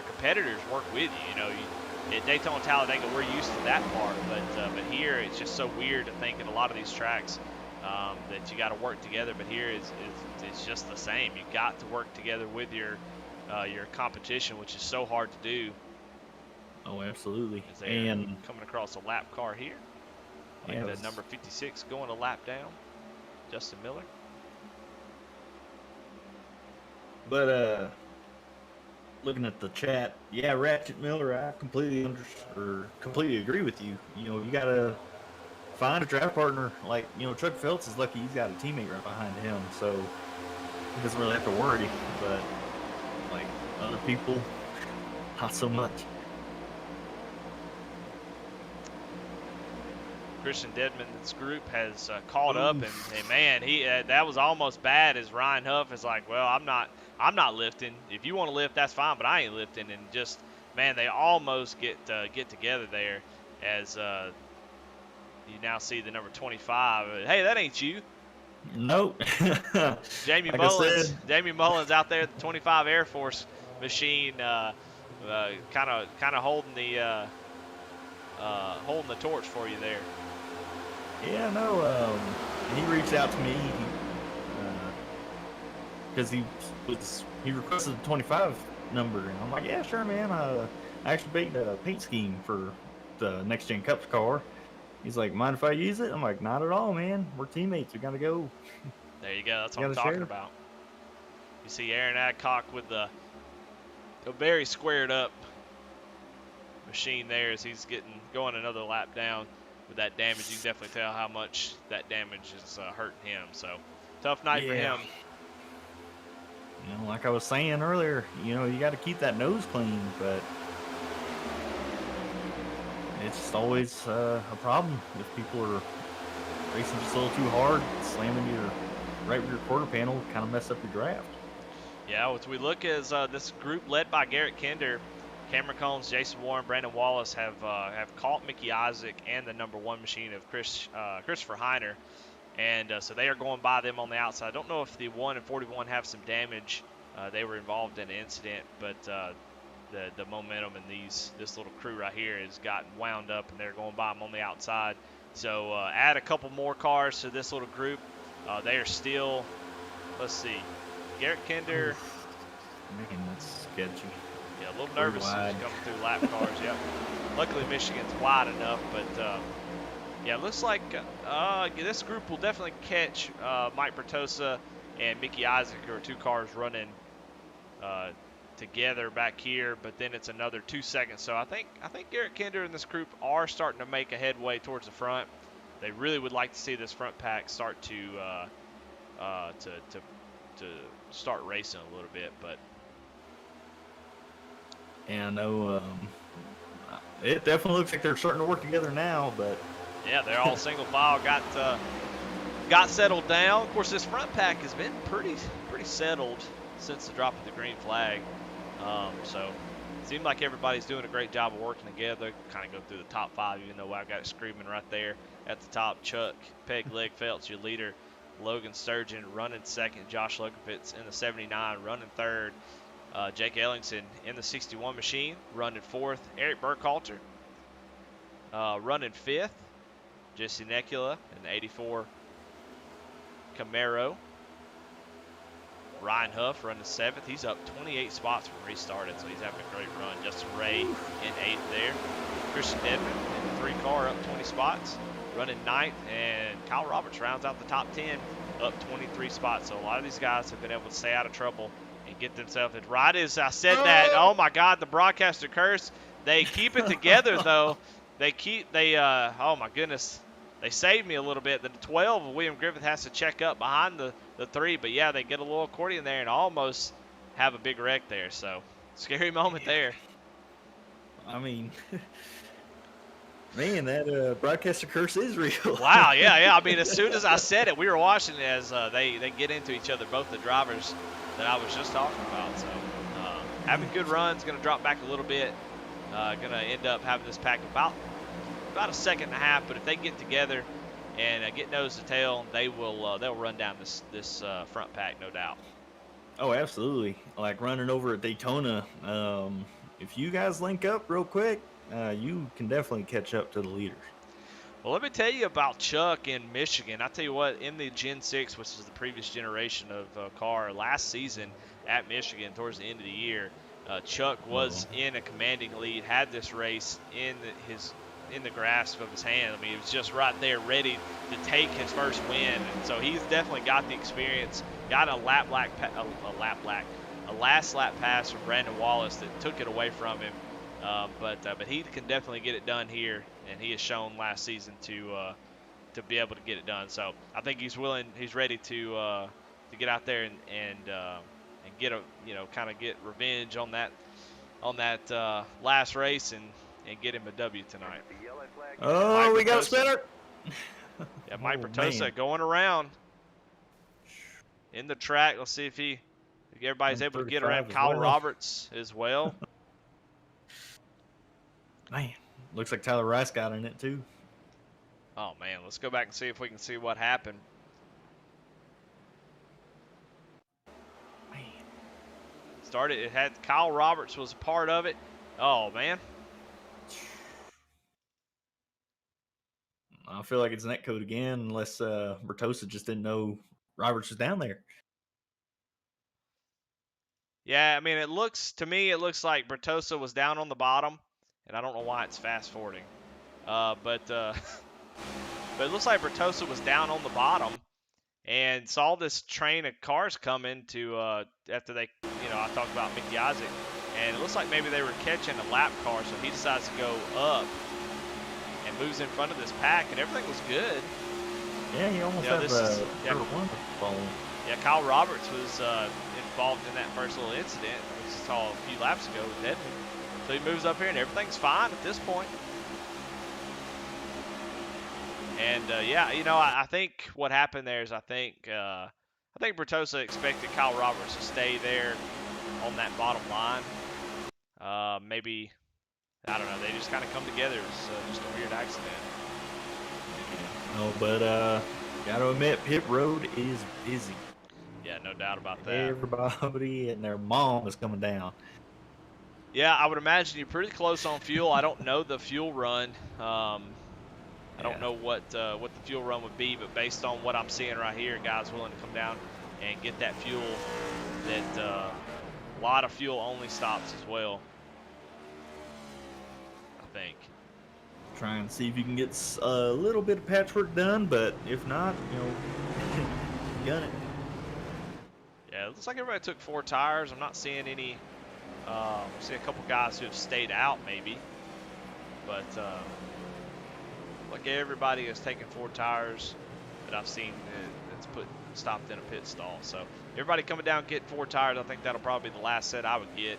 competitors work with you. At Daytona, Talladega, we're used to that part, but here it's just so weird to think in a lot of these tracks that you got to work together. But here it's just the same. You got to work together with your competition, which is so hard to do. Oh, absolutely. And coming across a lap car here, and the number 56 going a lap down, Justin Miller. But looking at the chat, yeah, Ratchet Miller, I completely agree with you. You gotta find a draft partner. Like Chuck Phelps is lucky he's got a teammate right behind him, so he doesn't really have to worry. But like other people, not so much. Christian Dedman's group has caught up, and man, that was almost bad. As Ryan Huff is like, well, I'm not lifting. If you want to lift, that's fine, but I ain't lifting. And just, man, they almost get together there as you now see the number 25. Hey, that ain't you. Nope. Jamie Mullins out there, the 25 Air Force machine, kind of holding the torch for you there. Yeah, no. He reached out to me because he requested the 25 number, and I'm like, yeah, sure, man. I actually baked a paint scheme for the Next Gen Cups car. He's like, mind if I use it? I'm like, not at all, man. We're teammates. We gotta go. There you go. That's what I'm talking about. You see Aaron Adcock with a very squared up machine there as he's going another lap down. with that damage. You can definitely tell how much that damage is hurting him. So tough night for Yeah. him. Like I was saying earlier, you got to keep that nose clean, but it's just always a problem if people are racing just a little too hard, slamming your right rear quarter panel, kind of mess up your draft. Yeah, as we look as this group led by Garrett Kinder, Cameron Combs, Jason Warren, Brandon Wallace have caught Mickey Isaac and the number 1 machine of Christopher Heiner. And so they are going by them on the outside. I don't know if the 1 and 41 have some damage. They were involved in an incident, but the momentum in this little crew right here has gotten wound up, and they're going by them on the outside. So add a couple more cars to this little group. They are still, let's see, Garrett Kinder. Man, that's sketchy. Yeah, a little nervous as he's coming through lap cars. Yep. Luckily, Michigan's wide enough, but yeah, it looks like this group will definitely catch Mike Bertosa and Mickey Isaac, who are 2 cars running together back here, but then it's another 2 seconds. So I think Garrett Kinder and this group are starting to make a headway towards the front. They really would like to see this front pack start to start racing a little bit, but yeah, I know it definitely looks like they're starting to work together now, but yeah, they're all single file. Got settled down. Of course, this front pack has been pretty settled since the drop of the green flag. So it seemed like everybody's doing a great job of working together. Kind of go through the top 5, even though I've got it screaming right there at the top. Chuck Peg Leg Felt's your leader. Logan Sturgeon running second. Josh Lukovitz in the 79 running third. Jake Ellingson in the 61 machine running fourth. Eric Burkhalter running fifth. Jesse Necula in the 84 Camaro. Ryan Huff running 7th. He's up 28 spots from restarted, so he's having a great run. Justin Ray in 8th there. Christian Edmond in the 3 car up 20 spots, running 9th. And Kyle Roberts rounds out the top 10, up 23 spots. So a lot of these guys have been able to stay out of trouble and get themselves in. Right as I said that, oh my God, the broadcaster curse. They keep it together though. Oh my goodness. They saved me a little bit. The 12 of William Griffith has to check up behind the 3, but yeah, they get a little accordion there and almost have a big wreck there. So scary moment there. I mean, man, that broadcaster curse is real. Wow, yeah. I mean, as soon as I said it, we were watching as they get into each other, both the drivers that I was just talking about. So having good runs, going to drop back a little bit. Going to end up having this pack about a second and a half, but if they get together and get nose to tail, they'll run down this front pack, no doubt. Oh, absolutely. Like running over at Daytona, if you guys link up real quick, you can definitely catch up to the leaders. Well, let me tell you about Chuck in Michigan. I tell you what, in the Gen 6, which is the previous generation of car, last season at Michigan towards the end of the year, Chuck was in a commanding lead, had this race in the grasp of his hand. I mean, he was just right there ready to take his first win. And so he's definitely got the experience, got a last lap pass from Brandon Wallace that took it away from him. But he can definitely get it done here, and he has shown last season to be able to get it done. So I think he's ready to get out there and get get revenge on that last race and get him a W tonight. Oh, we got a spinner. Yeah, Mike Bertosa going around in the track. Let's see if everybody's able to get around Kyle Roberts as well. Man, looks like Tyler Rice got in it too. Oh man, let's go back and see if we can see what happened. Man. It had Kyle Roberts was a part of it. Oh man. I feel like it's netcode again, unless Bertosa just didn't know Roberts was down there. Yeah, I mean, it looks like Bertosa was down on the bottom, and I don't know why it's fast forwarding. But it looks like Bertosa was down on the bottom and saw this train of cars coming to after they, I talked about Mickey Isaac, and it looks like maybe they were catching a lap car, so he decides to go up and moves in front of this pack, and everything was good. Yeah, you almost have number one following. Yeah, Kyle Roberts was involved in that first little incident we saw a few laps ago with Edmund. So he moves up here, and everything's fine at this point. And yeah, you know, I think what happened there is I think Bertosa expected Kyle Roberts to stay there on that bottom line. Maybe, I don't know, they just kind of come together. It's just a weird accident. No, but gotta admit, pit road is busy. Yeah, no doubt about that. Everybody and their mom is coming down. Yeah, I would imagine you're pretty close on fuel. I don't know the fuel run. I don't know what the fuel run would be, but based on what I'm seeing right here, guys willing to come down and get that fuel, that a lot of fuel only stops as well, I think. Try and see if you can get a little bit of patchwork done, but if not, you know, gun it. Yeah, it looks like everybody took 4 tires. I'm not seeing any. See a couple guys who have stayed out maybe, but like everybody has taken 4 tires that I've seen that's stopped in a pit stall. So everybody coming down getting 4 tires. I think that'll probably be the last set I would get.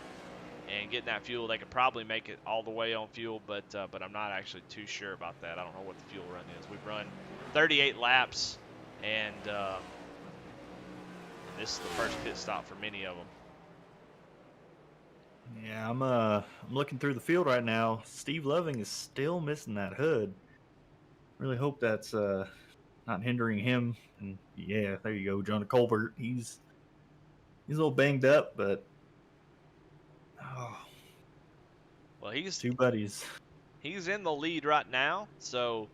And getting that fuel, they could probably make it all the way on fuel, but I'm not actually too sure about that. I don't know what the fuel run is. We've run 38 laps, and this is the first pit stop for many of them. Yeah, I'm looking through the field right now. Steve Loving is still missing that hood. Really hope that's not hindering him. And yeah, there you go, Jonah Colbert. He's a little banged up, but well, he's 2 buddies. He's in the lead right now, so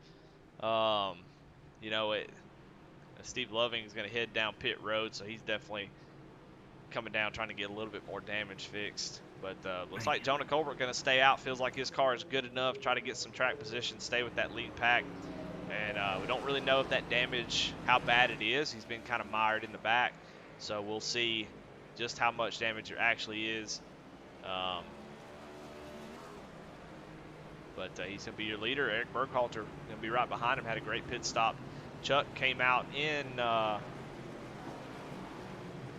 you know, Steve Loving is going to head down pit road, so he's definitely coming down trying to get a little bit more damage fixed. But looks like Jonah Colbert going to stay out. Feels like his car is good enough. Try to get some track position, stay with that lead pack. And we don't really know if that damage, how bad it is. He's been kind of mired in the back, so we'll see just how much damage there actually is. But he's going to be your leader. Eric Burkhalter going to be right behind him. Had a great pit stop. Chuck came out in,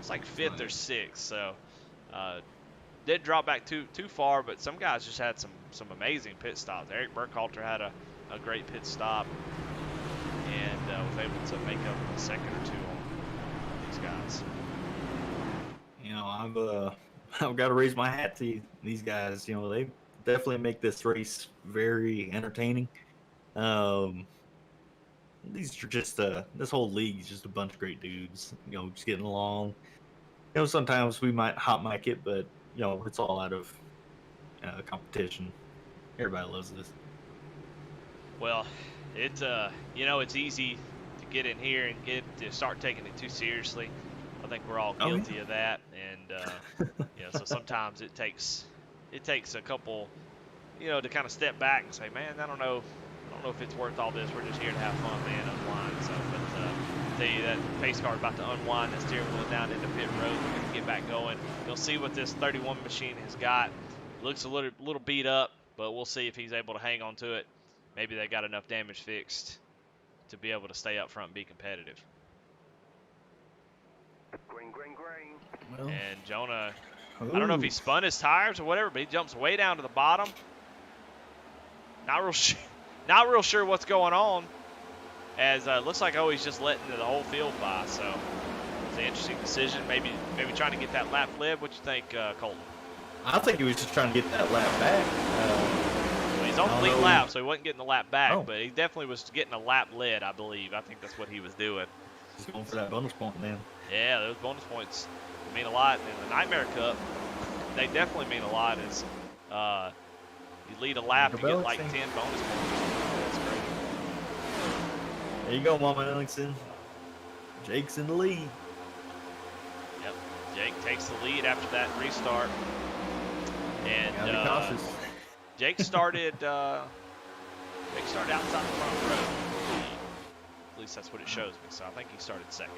it's like 5th or 6th. So didn't drop back too far, but some guys just had some amazing pit stops. Eric Burkhalter had a great pit stop and was able to make up a second or 2 on these guys. You know, I've got to raise my hat to these guys. You know, they definitely make this race very entertaining. These are just this whole league is just a bunch of great dudes, you know, just getting along. You know, sometimes we might hot mic it, but you know, it's all out of competition. Everybody loves this. Well, it's you know, it's easy to get in here and to start taking it too seriously. I think we're all guilty of that, and you know, so sometimes it takes a couple, you know, to kind of step back and say, man, I don't know if it's worth all this. We're just here to have fun, man, unwind. So, but I tell you that pace car is about to unwind the steering wheel down into pit road. We're going to get back going. You'll see what this 31 machine has got. Looks a little beat up, but we'll see if he's able to hang on to it. Maybe they got enough damage fixed to be able to stay up front and be competitive. Green. Well, and Jonah, I don't know if he spun his tires or whatever, but he jumps way down to the bottom. Not real sure what's going on, as looks like he's just letting the whole field by. So it's an interesting decision. Maybe trying to get that lap led. What you think, Colton? I think he was just trying to get that lap back. Well, he's on the lead lap, so he wasn't getting the lap back, but he definitely was getting a lap led, I believe. I think that's what he was doing. He's going for that bonus point, then. Yeah, those bonus points mean a lot in the Nightmare Cup. They definitely mean a lot. As you lead a lap, you get like 10 bonus points. That's great. There you go, Mama Ellingson. Jake's in the lead. Yep, Jake takes the lead after that restart. And gotta be cautious. Jake started outside the front row. At least that's what it shows me. So I think he started second.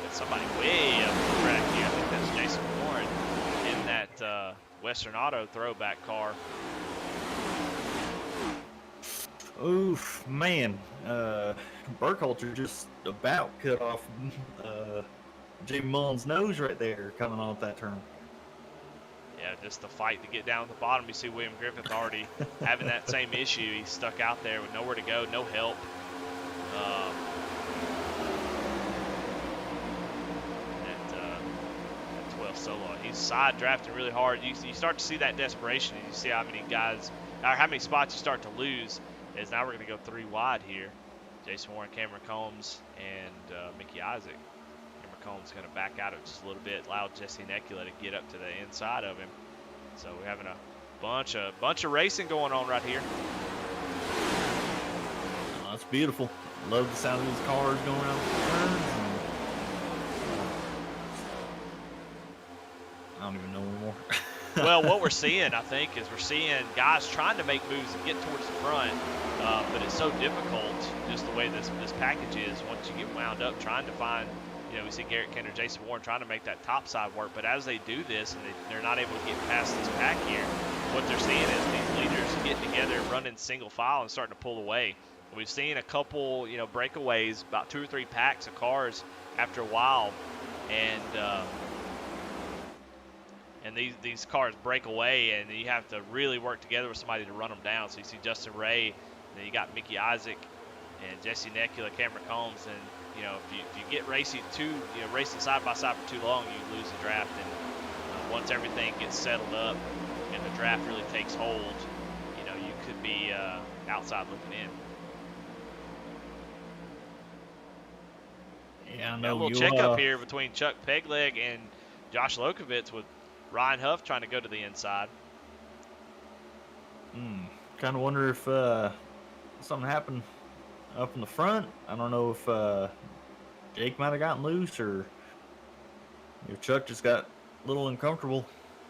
Got somebody way up the track here. I think that's Jason Warren in that Western Auto throwback car. Oof, man. Burkhalter just about cut off Jamie Mullen's nose right there coming off that turn. Yeah, just the fight to get down at the bottom. You see William Griffith already having that same issue. He's stuck out there with nowhere to go, no help. At 12 solo, he's side drafting really hard. You start to see that desperation, and you see how many guys, or how many spots you start to lose. As now we're going to go 3 wide here. Jason Warren, Cameron Combs, and Mickey Isaac. Cameron Combs going to back out of just a little bit, allow Jesse Necula to get up to the inside of him. So we're having a bunch of racing going on right here. Oh, that's beautiful. Love the sound of these cars going around the turns. I don't even know anymore. Well, what we're seeing, I think, is we're seeing guys trying to make moves and get towards the front, but it's so difficult just the way this package is. Once you get wound up trying to find, we see Garrett Kinder, Jason Warren trying to make that top side work, but as they do this and they're not able to get past this pack here, what they're seeing is these leaders getting together, running single file and starting to pull away. We've seen a couple, breakaways, about 2 or 3 packs of cars after a while, and these cars break away, and you have to really work together with somebody to run them down. So you see Justin Ray, then you got Mickey Isaac and Jesse Necula, Cameron Combs, and if you get racing racing side by side for too long, you lose the draft. And once everything gets settled up and the draft really takes hold, you could be outside looking in. Yeah, I know. A little checkup here between Chuck Pegleg and Josh Lokovitz with Ryan Huff trying to go to the inside. Kind of wonder if something happened up in the front. I don't know if Jake might have gotten loose or if Chuck just got a little uncomfortable.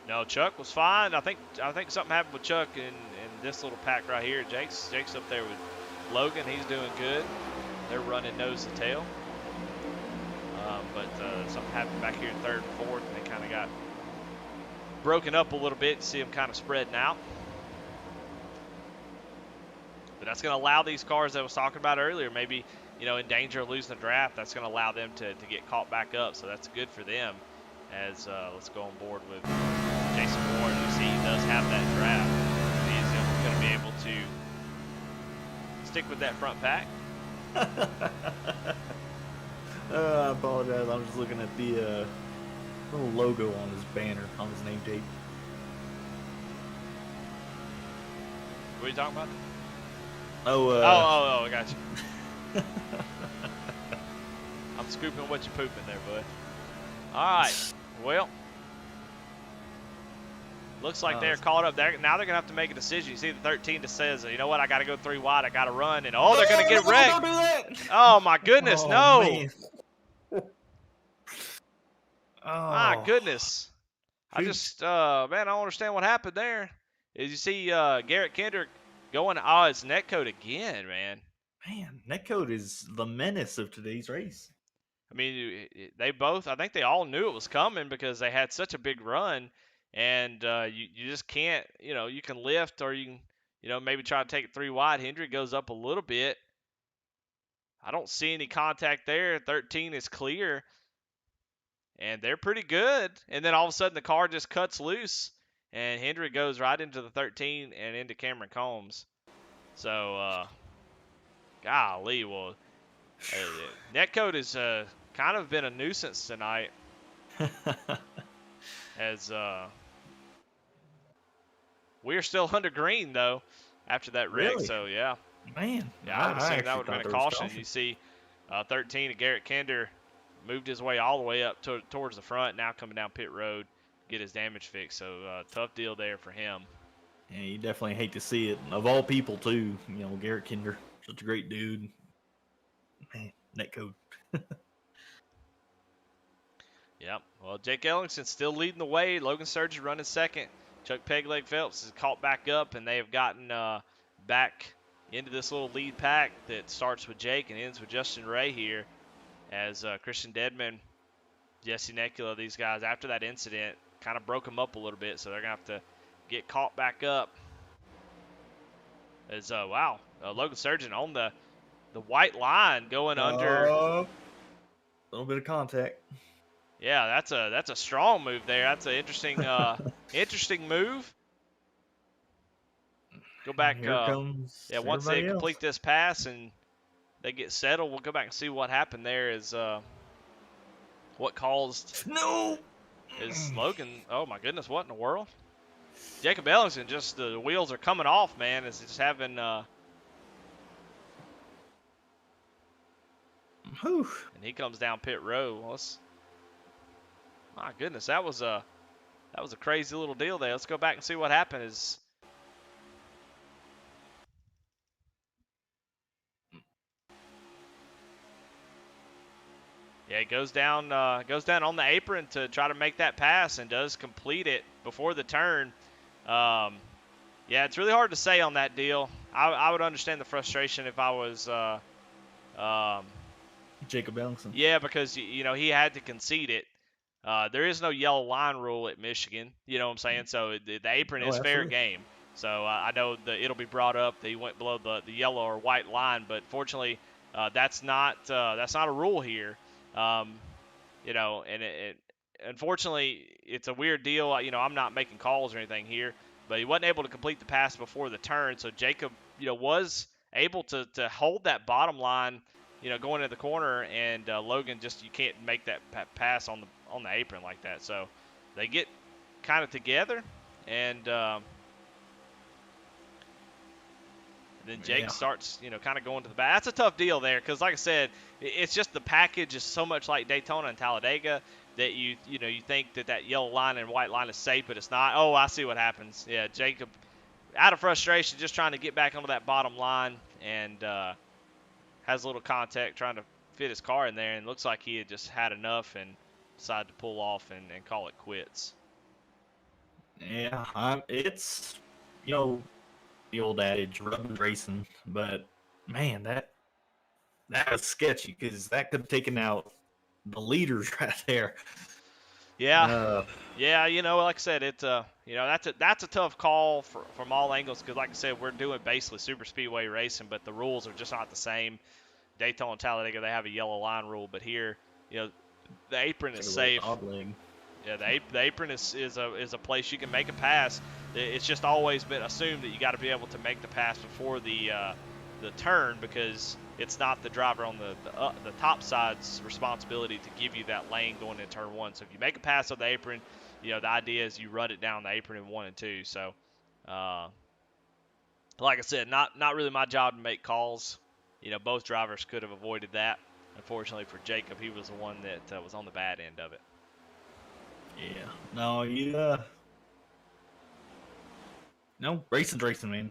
No, Chuck was fine. I think something happened with Chuck in this little pack right here. Jake's up there with Logan. He's doing good. They're running nose to tail. But something happened back here in third and fourth, and they kind of got broken up a little bit. You see them kind of spreading out. But that's going to allow these cars that I was talking about earlier, maybe, in danger of losing the draft, that's going to allow them to get caught back up. So that's good for them. As let's go on board with Jason Warren. You see he does have that draft. He's going to be able to stick with that front pack. I apologize. I'm just looking at the little logo on his banner, on his name tape. What are you talking about? Oh, I got you. I'm scooping what you pooping there, bud. All right. Well, looks like they're caught up. Now they're going to have to make a decision. You see the 13 that says, you know what, I got to go 3 wide. I got to run. And, they're going to get wrecked. Don't do that. Oh, my goodness. No. Man. My goodness. I just, man, I don't understand what happened there. As you see Garrett Kendrick going, it's netcode again, man. Man, netcode is the menace of today's race. I mean, I think they all knew it was coming because they had such a big run, and you just can't, you can lift or you can, maybe try to take it 3 wide. Hendrick goes up a little bit. I don't see any contact there. 13 is clear, and they're pretty good. And then all of a sudden the car just cuts loose, and Hendrick goes right into the 13 and into Cameron Combs. So, golly, well, netcode has kind of been a nuisance tonight. As we're still under green, though, after that wreck. Really? So, yeah. Man. Yeah, I would assume that would have been a caution. You see 13 of Garrett Kinder moved his way all the way up towards the front, now coming down pit road, get his damage fixed. So, tough deal there for him. Yeah, you definitely hate to see it. Of all people, too, Garrett Kinder, such a great dude. Man, netcode. Yep. Well, Jake Ellingson still leading the way. Logan Sturgis running second. Chuck Pegleg Phelps is caught back up, and they have gotten back into this little lead pack that starts with Jake and ends with Justin Ray here. As Christian Dedman, Jesse Necula, these guys, after that incident, kind of broke them up a little bit, so they're going to have to get caught back up. As, wow, Logan Surgeon on the white line going under. A little bit of contact. Yeah, that's a strong move there. That's an interesting move. Go back. Here comes Yeah, once they everybody else. complete this pass and they get settled, we'll go back and see what happened there. Is what caused No. is Logan? Oh my goodness, what in the world? Jacob Ellingson, just the wheels are coming off, man. Is just having. Whew. And he comes down pit road. My goodness, that was a crazy little deal there. Let's go back and see what happened. Yeah, he goes down on the apron to try to make that pass and does complete it before the turn. Yeah, it's really hard to say on that deal. I would understand the frustration if I was Jacob Ellingson. yeah, because he had to concede it. There is no yellow line rule at Michigan. You know what I'm saying? So the apron is fair game. So I know that it'll be brought up that he went below the yellow or white line, but fortunately, that's not a rule here. And unfortunately, it's a weird deal. I'm not making calls or anything here, but he wasn't able to complete the pass before the turn. So Jacob, was able to hold that bottom line, going into the corner, and Logan you can't make that pass on the apron like that. So they get kind of together, and then Jake starts, kind of going to the back. That's a tough deal there because, like I said, it's just the package is so much like Daytona and Talladega that you think that yellow line and white line is safe, but it's not. Oh, I see what happens. Yeah, Jacob, out of frustration, just trying to get back onto that bottom line, and has a little contact trying to fit his car in there, and looks like he had just had enough and decided to pull off and call it quits. Yeah, it's the old adage, rubbing racing, but man, that was sketchy because that could have taken out the leaders right there. Yeah, yeah. Like I said, it's that's a tough call from all angles because, like I said, we're doing basically super speedway racing, but the rules are just not the same. Daytona and Talladega, they have a yellow line rule, but here, the apron is safe. Yeah, the apron is a place you can make a pass. It's just always been assumed that you got to be able to make the pass before the turn because it's not the driver on the top side's responsibility to give you that lane going into turn one. So if you make a pass on the apron, the idea is you run it down the apron in 1 and 2. So, like I said, not really my job to make calls. Both drivers could have avoided that. Unfortunately for Jacob, he was the one that was on the bad end of it. Yeah. No, no, racing's racing, man.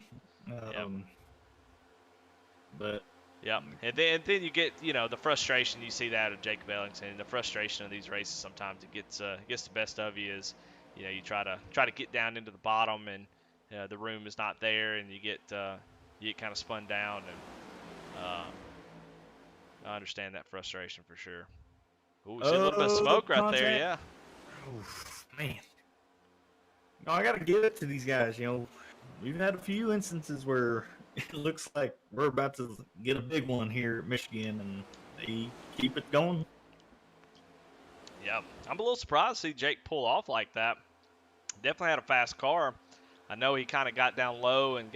But yeah, and then you get the frustration. You see that of Jacob Ellingson, and the frustration of these races. Sometimes it gets the best of you. Is you try to get down into the bottom, and the room is not there, and you get kind of spun down. And I understand that frustration for sure. Ooh, see a little bit of smoke right there, yeah. Oof, man. No, I gotta give it to these guys. We've had a few instances where it looks like we're about to get a big one here at Michigan, and they keep it going. Yeah, I'm a little surprised to see Jake pull off like that. Definitely had a fast car. I know he kind of got down low and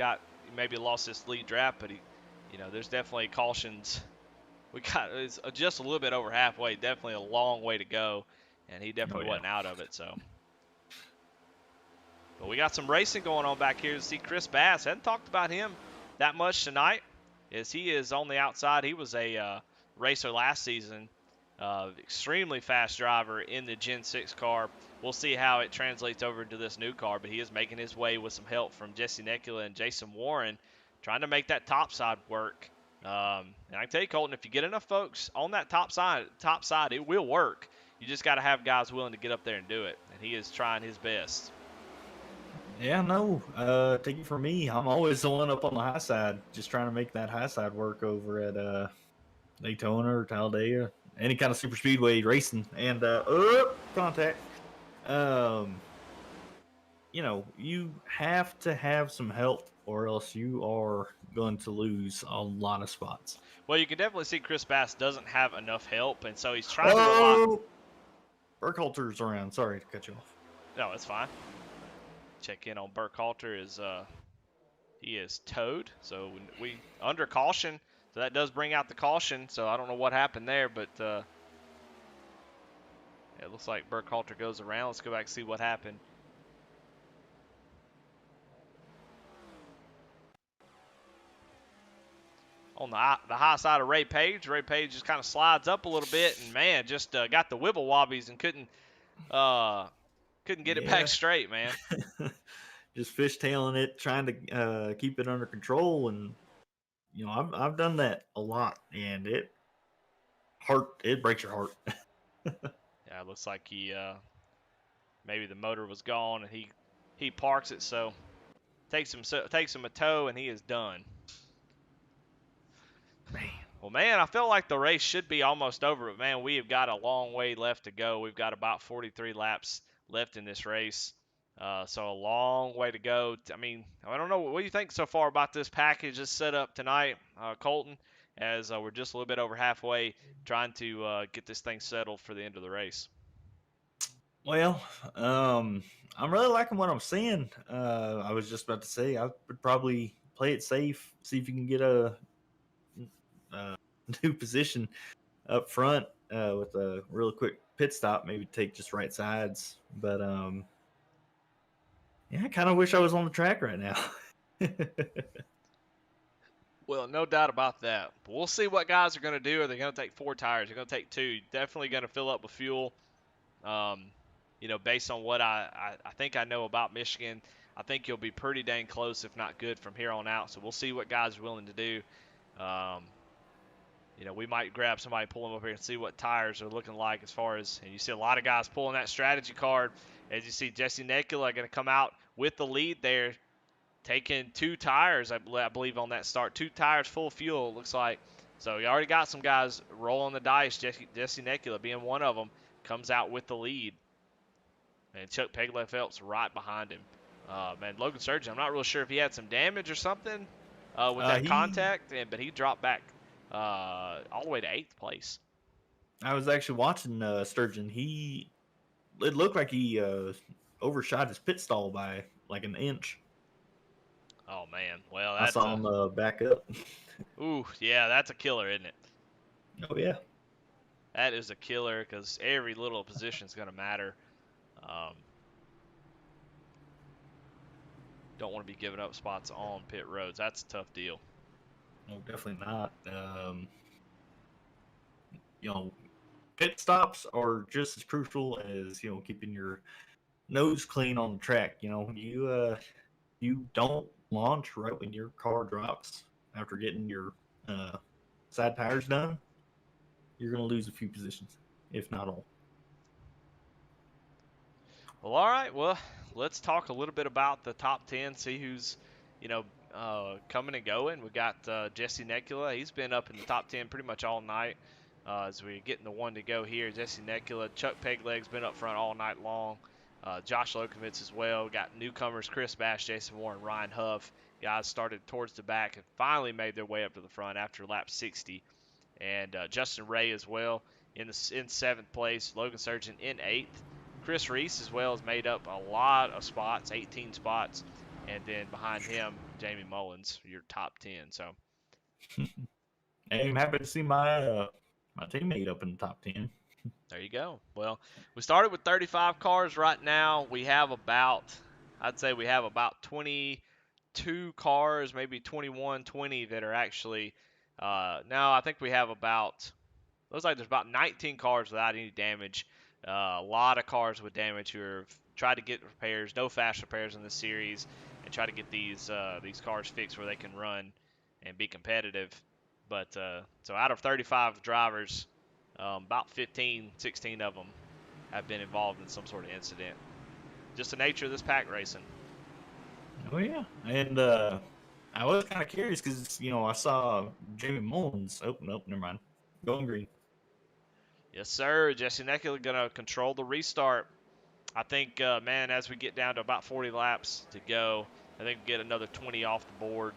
maybe lost his lead draft, but there's definitely cautions. It's just a little bit over halfway. Definitely a long way to go, and he definitely wasn't out of it. So, but we got some racing going on back here to see Chris Bass. Hadn't talked about him that much tonight, as he is on the outside. He was a racer last season, extremely fast driver in the Gen 6 car. We'll see how it translates over into this new car, but he is making his way with some help from Jesse Nekula and Jason Warren, trying to make that top side work. And I can tell you, Colton, if you get enough folks on that top side, it will work. You just got to have guys willing to get up there and do it, and he is trying his best. Yeah, no, take it from me. I'm always the one up on the high side, just trying to make that high side work over at Daytona or Talladega, any kind of super speedway racing. And contact. You have to have some help, or else you are going to lose a lot of spots. Well, you can definitely see Chris Bass doesn't have enough help, and so he's trying to rely. Oh, Burkhalter's around. Sorry to cut you off. No, it's fine. Check in on Burkhalter is he is towed, so we under caution. So that does bring out the caution. So I don't know what happened there, but it looks like Burkhalter goes around. Let's go back and see what happened. On the high side of Ray Page just kind of slides up a little bit, and man, just got the wibble wobbies and couldn't get it back straight, man. Just fishtailing it, trying to keep it under control, and I've done that a lot, and it breaks your heart. Yeah, it looks like he maybe the motor was gone, and he parks it, so takes him a tow, and he is done. Man. Well, man, I feel like the race should be almost over, but man, we have got a long way left to go. We've got about 43 laps left in this race, so a long way to go. I mean, I don't know. What do you think so far about this package that's set up tonight, Colton? As we're just a little bit over halfway, trying to get this thing settled for the end of the race. Well, I'm really liking what I'm seeing. I was just about to say I would probably play it safe, see if you can get a new position up front with a really quick pit stop, maybe take just right sides. But yeah, I kind of wish I was on the track right now. Well, no doubt about that. But we'll see what guys are going to do. Are they going to take 4 tires? They're going to take 2. Definitely going to fill up with fuel. Based on what I think I know about Michigan, I think you'll be pretty dang close, if not good, from here on out. So we'll see what guys are willing to do. We might grab somebody, pull them up here, and see what tires are looking like as far as. And you see a lot of guys pulling that strategy card. As you see, Jesse Nekula going to come out with the lead there, taking 2 tires, I believe, on that start. 2 tires full of fuel, it looks like. So you already got some guys rolling the dice. Jesse Nekula being one of them, comes out with the lead. And Chuck Pegler Phelps right behind him. Man, Logan Sturgeon, I'm not real sure if he had some damage or something with that contact, but he dropped back all the way to 8th place. I was actually watching Sturgeon. It looked like he overshot his pit stall by like an inch. Oh, man. Well, I saw him back up. Ooh, yeah, that's a killer, isn't it? Oh, yeah. That is a killer because every little position is going to matter. Don't want to be giving up spots on pit roads. That's a tough deal. No, definitely not. Pit stops are just as crucial as keeping your nose clean on the track. You don't launch right when your car drops after getting your side tires done. You're going to lose a few positions, if not all. Well, all right. Well, let's talk a little bit about the top 10, see who's, coming and going. We got Jesse Nekula. He's been up in the top 10 pretty much all night as we're getting the one to go here. Jesse Nekula, Chuck Pegleg's been up front all night long. Josh Lokovitz as well. Got newcomers Chris Bash, Jason Warren, Ryan Huff. Guys started towards the back and finally made their way up to the front after lap 60. And Justin Ray as well in 7th place. Logan Surgeon in 8th. Chris Reese as well has made up a lot of spots, 18 spots. And then behind him, Jamie Mullins, your top 10. So I'm happy to see my teammate up in the top 10. There you go. Well, we started with 35 cars right now. We have I'd say we have about 22 cars, maybe 21, 20 that are actually, now I think we have looks like there's about 19 cars without any damage. A lot of cars with damage who have tried to get repairs, no fast repairs in this series, and try to get these cars fixed where they can run and be competitive. But so out of 35 drivers, about 15, 16 of them have been involved in some sort of incident. Just the nature of this pack racing. Oh yeah, and I was kind of curious because I saw Jamie Mullins. Oh nope, never mind. Going green. Yes, sir. Jesse Nekula going to control the restart. I think, man, as we get down to about 40 laps to go, I think we get another 20 off the board.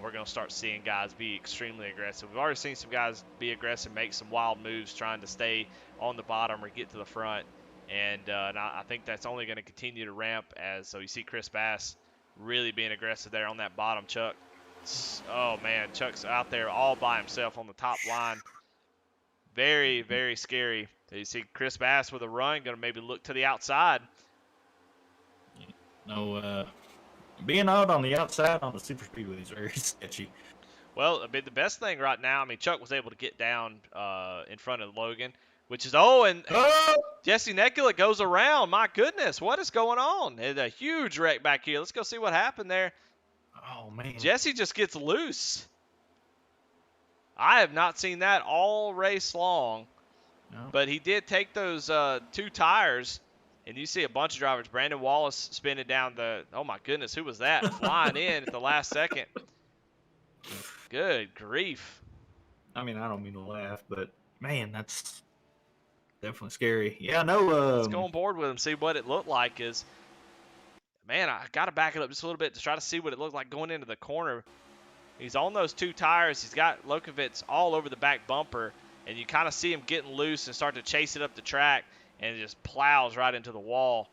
we're going to start seeing guys be extremely aggressive. We've already seen some guys be aggressive, make some wild moves trying to stay on the bottom or get to the front. And I think that's only going to continue to ramp so you see Chris Bass really being aggressive there on that bottom. Chuck, oh man, Chuck's out there all by himself on the top line. Very, very scary. So you see Chris Bass with a run, going to maybe look to the outside. No, being out on the outside on the super speedway is very sketchy. Well, I mean, the best thing right now, I mean, Chuck was able to get down in front of Logan, which is, and Jesse Nekula goes around. My goodness, what is going on? It's a huge wreck back here. Let's go see what happened there. Oh, man. Jesse just gets loose. I have not seen that all race long, but he did take those 2 tires, and you see a bunch of drivers. Brandon Wallace spinning down oh my goodness, who was that? Flying in at the last second. Good grief. I mean, I don't mean to laugh, but man, that's definitely scary. Yeah, no. Let's go on board with him, see what it looked like. Man, I got to back it up just a little bit to try to see what it looked like going into the corner. He's on those 2 tires. He's got Lokovitz all over the back bumper, and you kind of see him getting loose and start to chase it up the track, and it just plows right into the wall.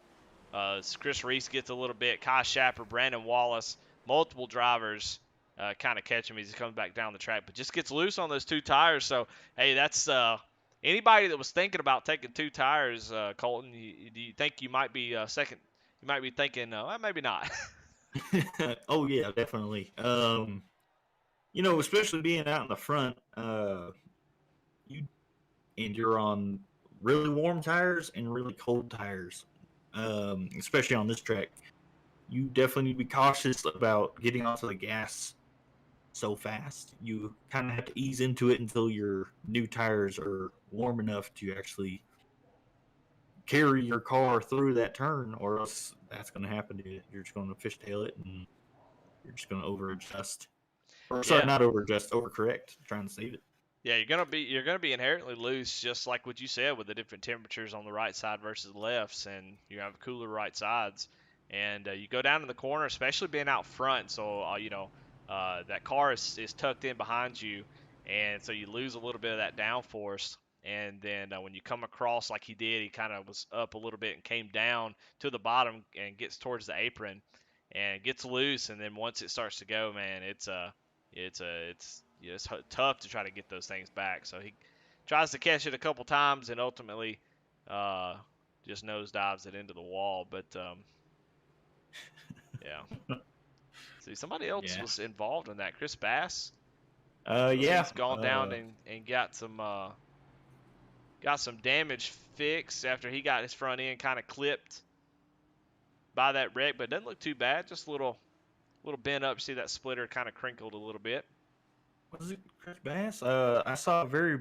Chris Reese gets a little bit. Kai Schapper, Brandon Wallace, multiple drivers kind of catch him as he comes back down the track, but just gets loose on those 2 tires. So, hey, that's anybody that was thinking about taking 2 tires, Colton, do you think you might be second? You might be thinking, well, maybe not. Oh, yeah, definitely. Especially being out in the front, you're on really warm tires and really cold tires, especially on this track. You definitely need to be cautious about getting onto the gas so fast. You kind of have to ease into it until your new tires are warm enough to actually carry your car through that turn, or else that's going to happen to you. You're just going to fishtail it, and you're just going to over-adjust. Or, sorry, not over-adjust, overcorrect, trying to save it. Yeah, you're gonna be inherently loose, just like what you said, with the different temperatures on the right side versus the lefts, and you have cooler right sides. And you go down in the corner, especially being out front, so that car is tucked in behind you, and so you lose a little bit of that downforce. And then when you come across like he did, he kind of was up a little bit and came down to the bottom and gets towards the apron and gets loose. And then once it starts to go, man, it's tough to try to get those things back. So he tries to catch it a couple times and ultimately just nosedives it into the wall. But yeah. See, somebody else was involved in that. Chris Bass. He's gone down and got some damage fixed after he got his front end kind of clipped by that wreck, but it doesn't look too bad. Just a little bent up. See that splitter kind of crinkled a little bit. Was it Chris Bass? I saw a very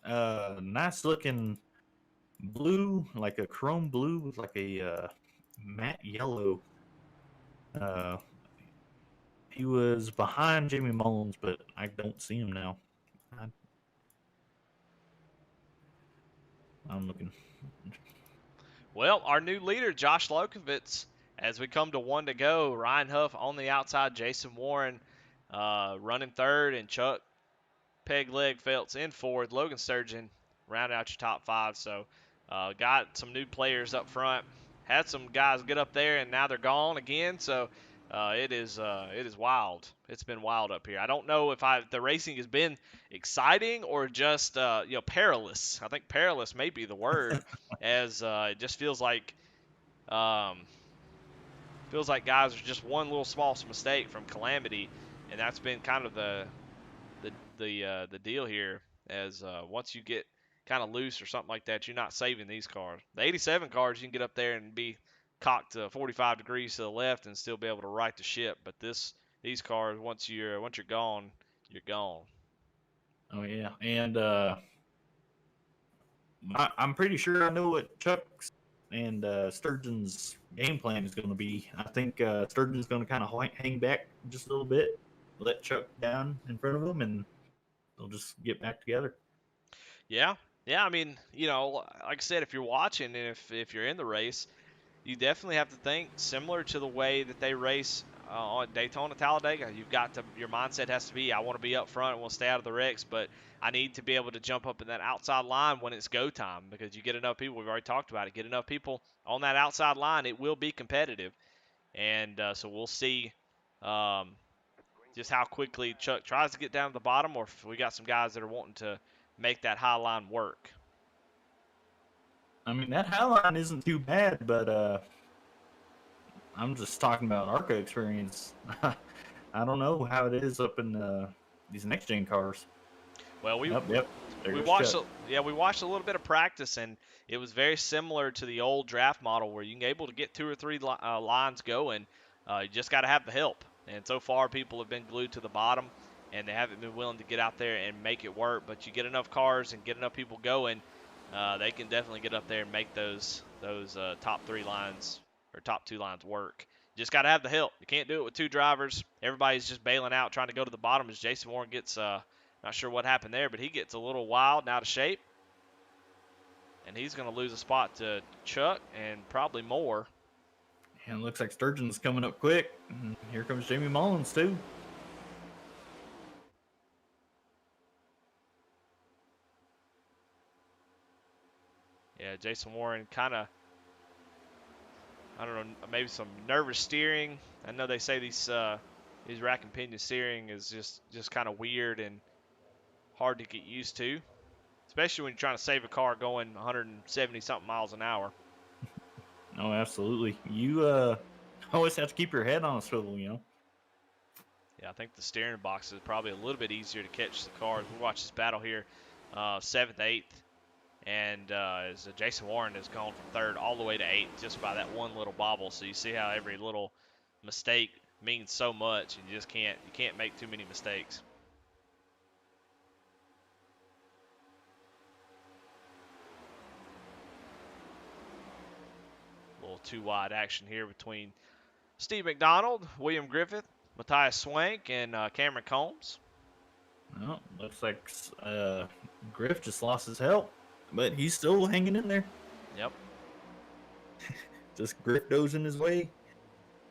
nice looking blue, like a chrome blue with like a matte yellow. He was behind Jamie Mullins, but I don't see him now. I'm looking. Well, our new leader, Josh Lokovitz, as we come to 1 to go, Ryan Huff on the outside, Jason Warren running third, and Chuck Peg Leg Felts in fourth. Logan Sturgeon round out your top 5. So got some new players up front. Had some guys get up there, and now they're gone again. So it is wild. It's been wild up here. I don't know if the racing has been exciting or just perilous. I think perilous may be the word, as it just feels like guys are just one little small mistake from calamity, and that's been kind of the deal here. As once you get kind of loose or something like that, you're not saving these cars. The 87 cars, you can get up there and be cocked 45 degrees to the left and still be able to right the ship. But these cars, once you're gone, you're gone. Oh yeah, and I'm pretty sure I know what Chuck's and Sturgeon's game plan is going to be. I think Sturgeon's going to kind of hang back just a little bit, let Chuck down in front of him, and they'll just get back together. Yeah. I mean, like I said, if you're watching and if you're in the race, you definitely have to think similar to the way that they race on Daytona, Talladega, your mindset has to be, I want to be up front, I want to stay out of the wrecks, but I need to be able to jump up in that outside line when it's go time, because you get enough people, we've already talked about it, get enough people on that outside line, it will be competitive. And so we'll see um, just how quickly Chuck tries to get down to the bottom, or if we got some guys that are wanting to make that high line work. I mean, that high line isn't too bad, but I'm just talking about ARCA experience. I don't know how it is up in these next gen cars. Well, we Yep, there we goes watched Chuck. we watched a little bit of practice, and it was very similar to the old draft model where you're able to get two or three lines going. You just got to have the help, and so far people have been glued to the bottom, and they haven't been willing to get out there and make it work. But you get enough cars and get enough people going, they can definitely get up there and make those top three lines or top two lines work. Just got to have the help. You can't do it with two drivers. Everybody's just bailing out, trying to go to the bottom as Jason Warren gets not sure what happened there, but he gets a little wild and out of shape. And he's going to lose a spot to Chuck and probably more. And it looks like Sturgeon's coming up quick. And here comes Jamie Mullins, too. Yeah, Jason Warren kind of, I don't know, maybe some nervous steering. I know they say these rack and pinion steering is just kind of weird and hard to get used to, especially when you're trying to save a car going 170 something miles an hour. Oh, absolutely. You always have to keep your head on a swivel, you know. Yeah, I think the steering box is probably a little bit easier to catch the cars. We watch this battle here, 7th, 8th, and as Jason Warren has gone from 3rd all the way to 8th just by that one little bobble. So you see how every little mistake means so much, and you can't make too many mistakes. A little too wide action here between Steve McDonald, William Griffith, Matthias Swank, and Cameron Combs. Well, looks like Griff just lost his help, but he's still hanging in there. Yep. Just Griff dozing his way,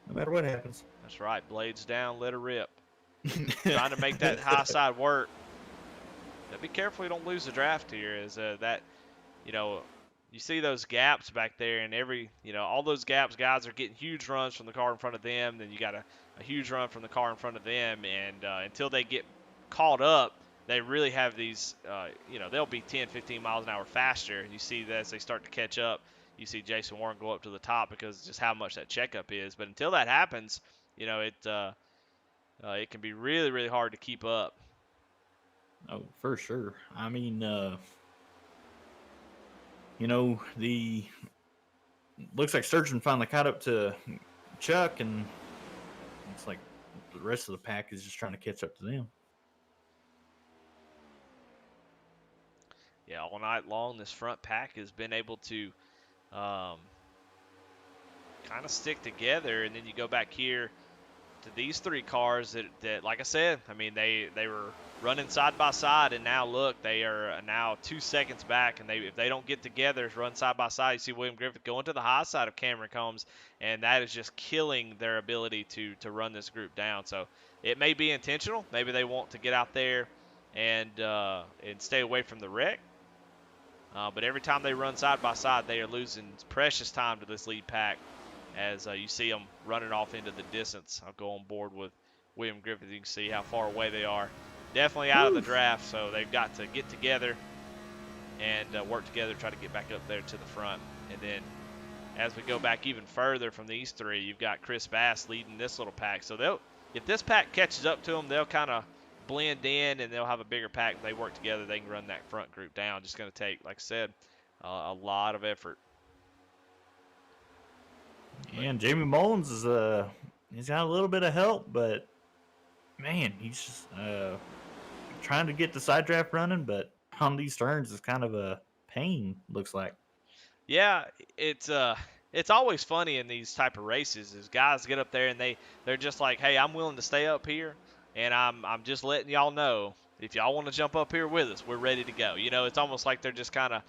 no matter what happens. That's right. Blades down, let her rip. Trying to make that high side work. Now be careful you don't lose the draft here. Is that, you see those gaps back there, and all those gaps, guys are getting huge runs from the car in front of them. Then you got a huge run from the car in front of them, and until they get caught up, they really have these, they'll be 10, 15 miles an hour faster. You see that as they start to catch up, you see Jason Warren go up to the top because just how much that checkup is. But until that happens, it can be really, really hard to keep up. Oh, for sure. I mean, looks like Sturgeon finally caught up to Chuck, and it's like the rest of the pack is just trying to catch up to them. Yeah, all night long, this front pack has been able to kind of stick together, and then you go back here to these three cars that like I said, I mean, they were running side by side, and now look, they are now 2 seconds back, and if they don't get together, run side by side, you see William Griffith going to the high side of Cameron Combs, and that is just killing their ability to run this group down. So it may be intentional. Maybe they want to get out there and stay away from the wreck. But every time they run side by side, they are losing precious time to this lead pack as you see them running off into the distance. I'll go on board with William Griffith. You can see how far away they are. Definitely out of the draft, so they've got to get together and work together, try to get back up there to the front. And then as we go back even further from these three, you've got Chris Bass leading this little pack. So if this pack catches up to them, they'll kind of blend in, and they'll have a bigger pack. If they work together, they can run that front group down. Just going to take, like I said, a lot of effort. And Jamie Mullins is he's got a little bit of help, but man, he's just trying to get the side draft running, but on these turns is kind of a pain, looks like. Yeah, it's always funny in these type of races is guys get up there and they're just like, hey, I'm willing to stay up here, and I'm just letting y'all know if y'all want to jump up here with us, we're ready to go. It's almost like they're just kind of,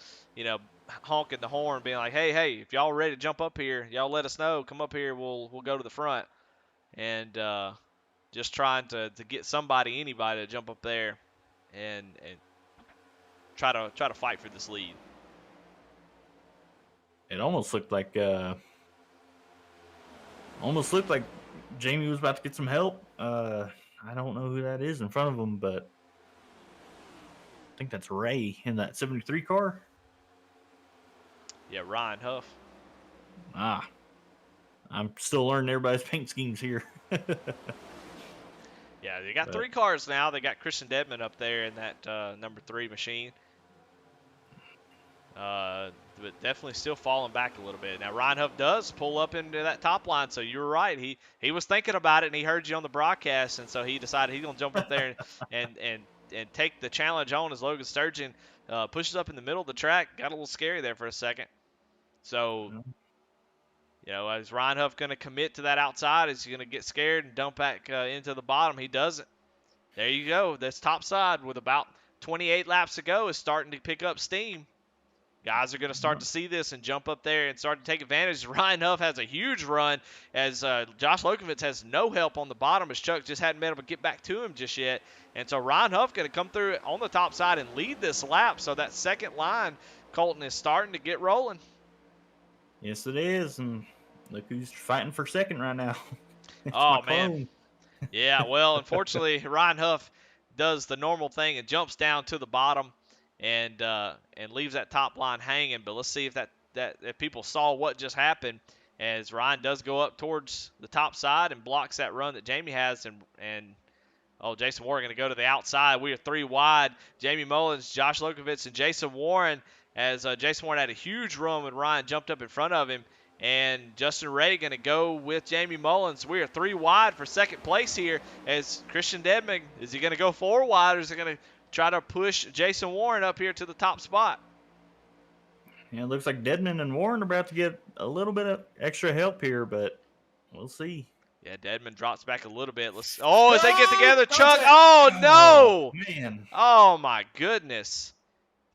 honking the horn, being like, hey, if y'all ready to jump up here, y'all let us know. Come up here, we'll go to the front. and just trying to get somebody, anybody, to jump up there and try to fight for this lead. It almost looked like Jamie was about to get some help. I don't know who that is in front of him, but I think that's Ray in that 73 car. Yeah, Ryan Huff. Ah, I'm still learning everybody's paint schemes here. Yeah, they got But 3 cars now. They got Christian Dedman up there in that number 3 machine. But definitely still falling back a little bit. Now Ryan Huff does pull up into that top line, so you were right. He was thinking about it, and he heard you on the broadcast, and so he decided he's gonna jump up there and take the challenge on as Logan Sturgeon pushes up in the middle of the track. Got a little scary there for a second. So is Ryan Huff gonna commit to that outside? Is he gonna get scared and dump back into the bottom? He doesn't. There you go. This top side with about 28 laps to go is starting to pick up steam. Guys are going to start to see this and jump up there and start to take advantage. Ryan Huff has a huge run as Josh Lokovitz has no help on the bottom as Chuck just hadn't been able to get back to him just yet. And so Ryan Huff going to come through on the top side and lead this lap. So that second line, Colton, is starting to get rolling. yes, it is. And look who's fighting for second right now. It's Oh, my man. clone. Yeah, well, unfortunately, Ryan Huff does the normal thing and jumps down to the bottom and leaves that top line hanging. But let's see if if people saw what just happened as Ryan does go up towards the top side and blocks that run that Jamie has and Jason Warren going to go to the outside. We are 3 wide. Jamie Mullins, Josh Lokovitz, and Jason Warren as Jason Warren had a huge run when Ryan jumped up in front of him. And Justin Ray going to go with Jamie Mullins. We are 3 wide for second place here as Christian Dedman. Is he going to go 4 wide or is he going to try to push Jason Warren up here to the top spot? Yeah, it looks like Dedman and Warren are about to get a little bit of extra help here, but we'll see. Yeah, Dedman drops back a little bit. As they get together, Chuck. Contact! Oh, no. Man. Oh, my goodness.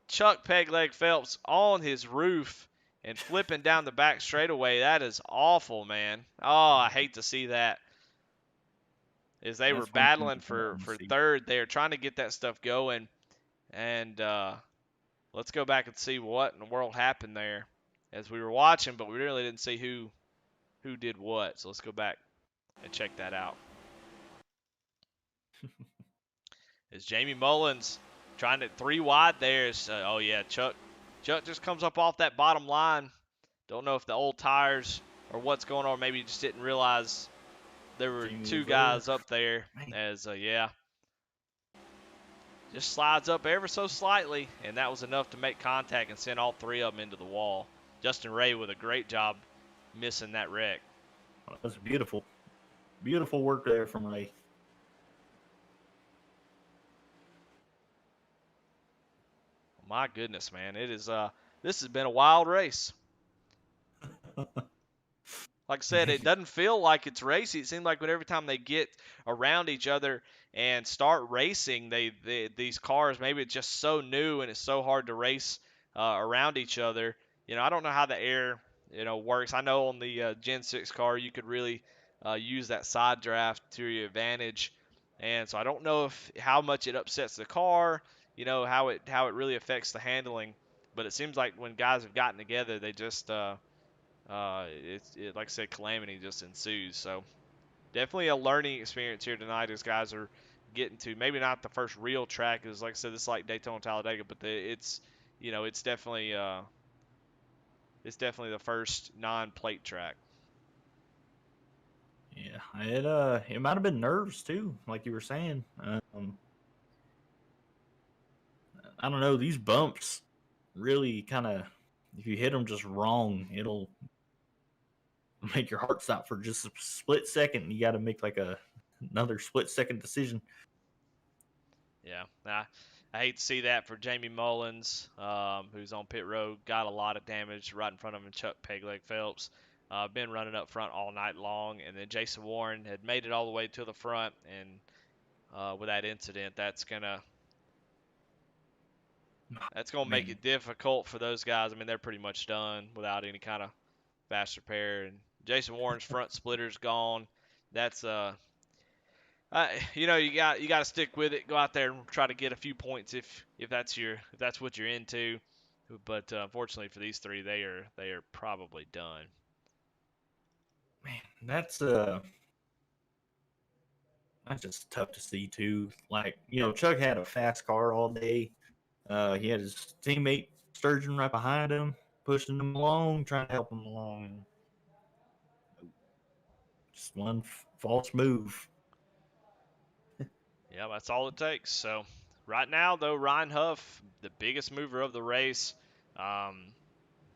Chuck Pegleg Phelps on his roof and flipping down the back straightaway. That is awful, man. Oh, I hate to see that. As they were That's one thing battling I don't for want to see. third there, trying to get that stuff going. And let's go back and see what in the world happened there as we were watching, but we really didn't see who did what. So let's go back and check that out. As Jamie Mullins trying to 3 wide there. Chuck just comes up off that bottom line. Don't know if the old tires or what's going on. Maybe he just didn't realize there were Jamie 2 was guys there. up there. Man. As just slides up ever so slightly, and that was enough to make contact and send all 3 of them into the wall. Justin Ray with a great job missing that wreck. That was beautiful. Beautiful work there from Ray. My goodness, man. It is this has been a wild race. Like I said, it doesn't feel like it's racy. It seems like every time they get around each other and start racing, these cars, maybe it's just so new and it's so hard to race around each other. I don't know how the air works. I know on the Gen 6 car you could really use that side draft to your advantage, and so I don't know if how much it upsets the car. How it really affects the handling. But it seems like when guys have gotten together, they just like I said, calamity just ensues. So definitely a learning experience here tonight as guys are getting to maybe not the first real track, because like I said, this is like Daytona Talladega, but it's definitely the first non-plate track. Yeah, it might have been nerves too, like you were saying. I don't know, these bumps really kind of, if you hit them just wrong, it'll make your heart stop for just a split second. You got to make like another split second decision. Yeah, I hate to see that for Jamie Mullins, who's on pit road, got a lot of damage right in front of him. Chuck Pegleg Phelps been running up front all night long, and then Jason Warren had made it all the way to the front, and with that incident, that's gonna make Man, it difficult for those guys. I mean, they're pretty much done without any kind of fast repair. And Jason Warren's front splitter's gone. that's you know, you got to stick with it. Go out there and try to get a few points if that's what you're into. But unfortunately for these three, they are probably done. Man, that's just tough to see too. Like, Chuck had a fast car all day. He had his teammate Sturgeon right behind him, pushing him along, trying to help him along. Just one false move. Yeah, that's all it takes. So right now, though, Ryan Huff, the biggest mover of the race, um,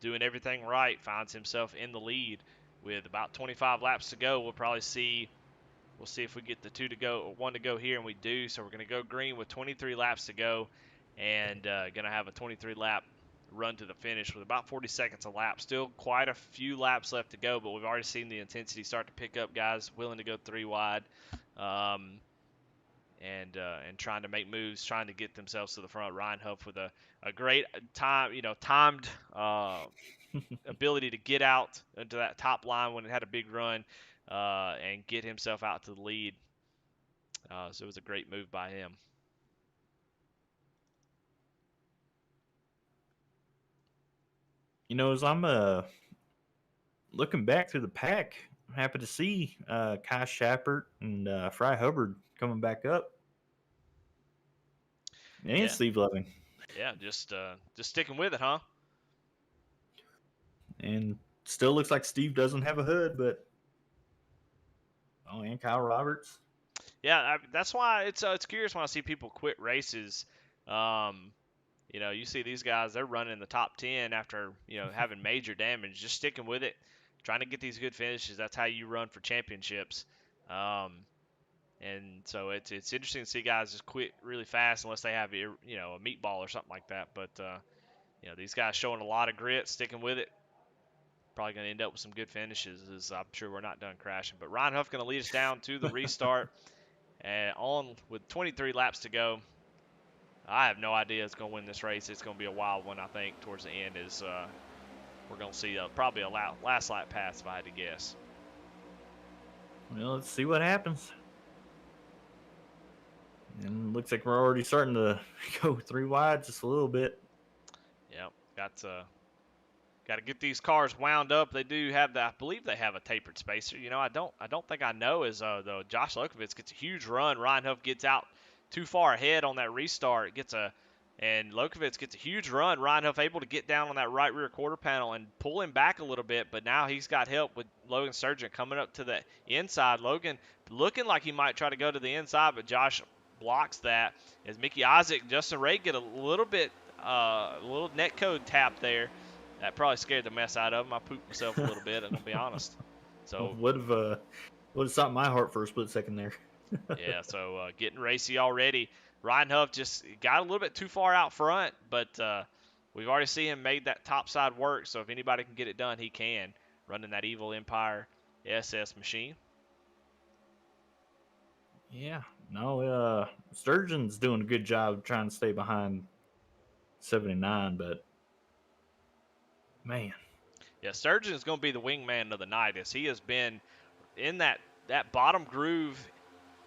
doing everything right, finds himself in the lead with about 25 laps to go. We'll see if we get the one to go here, and we do. So we're going to go green with 23 laps to go, and going to have a 23 lap run to the finish with about 40 seconds a lap. Still quite a few laps left to go, but we've already seen the intensity start to pick up. Guys willing to go 3 wide. And trying to make moves, trying to get themselves to the front. Ryan Huff with a great time, timed ability to get out into that top line when it had a big run and get himself out to the lead. So it was a great move by him. As I'm looking back through the pack, I'm happy to see Kai Shappert and Fry Hubbard coming back up. And Yeah, Steve Loving. yeah, just sticking with it, huh? And still looks like Steve doesn't have a hood, but and Kyle Roberts. Yeah, that's why it's curious when I see people quit races. Um, you see these guys, they're running the top 10 after, having major damage, just sticking with it, trying to get these good finishes. That's how you run for championships. And so it's interesting to see guys just quit really fast unless they have, a meatball or something like that. But, these guys showing a lot of grit, sticking with it. Probably going to end up with some good finishes, as I'm sure we're not done crashing. But Ryan Huff going to lead us down to the restart. And on with 23 laps to go. I have no idea who's going to win this race. It's going to be a wild one, I think, towards the end. We're going to see probably a last lap pass, if I had to guess. Well, let's see what happens. And looks like we're already starting to go 3 wide just a little bit. Yep, got to get these cars wound up. They do have I believe they have a tapered spacer. I don't think I know as though Josh Lokovitz gets a huge run. Ryan Huff gets out too far ahead on that restart. And Lokovitz gets a huge run. Ryan Huff able to get down on that right rear quarter panel and pull him back a little bit, but now he's got help with Logan Sturgeon coming up to the inside. Logan looking like he might try to go to the inside, but Josh blocks that as Mickey Isaac and Justin Ray get a little net code tap there. That probably scared the mess out of him. I pooped myself a little bit, I'm going to be honest. So would have stopped my heart for a split second there. yeah, so getting racy already. Ryan Huff just got a little bit too far out front, but we've already seen him made that top side work, so if anybody can get it done, he can, running that Evil Empire SS machine. Yeah, no, Sturgeon's doing a good job trying to stay behind 79, but man. Yeah, Sturgeon is going to be the wingman of the night, as he has been in that bottom groove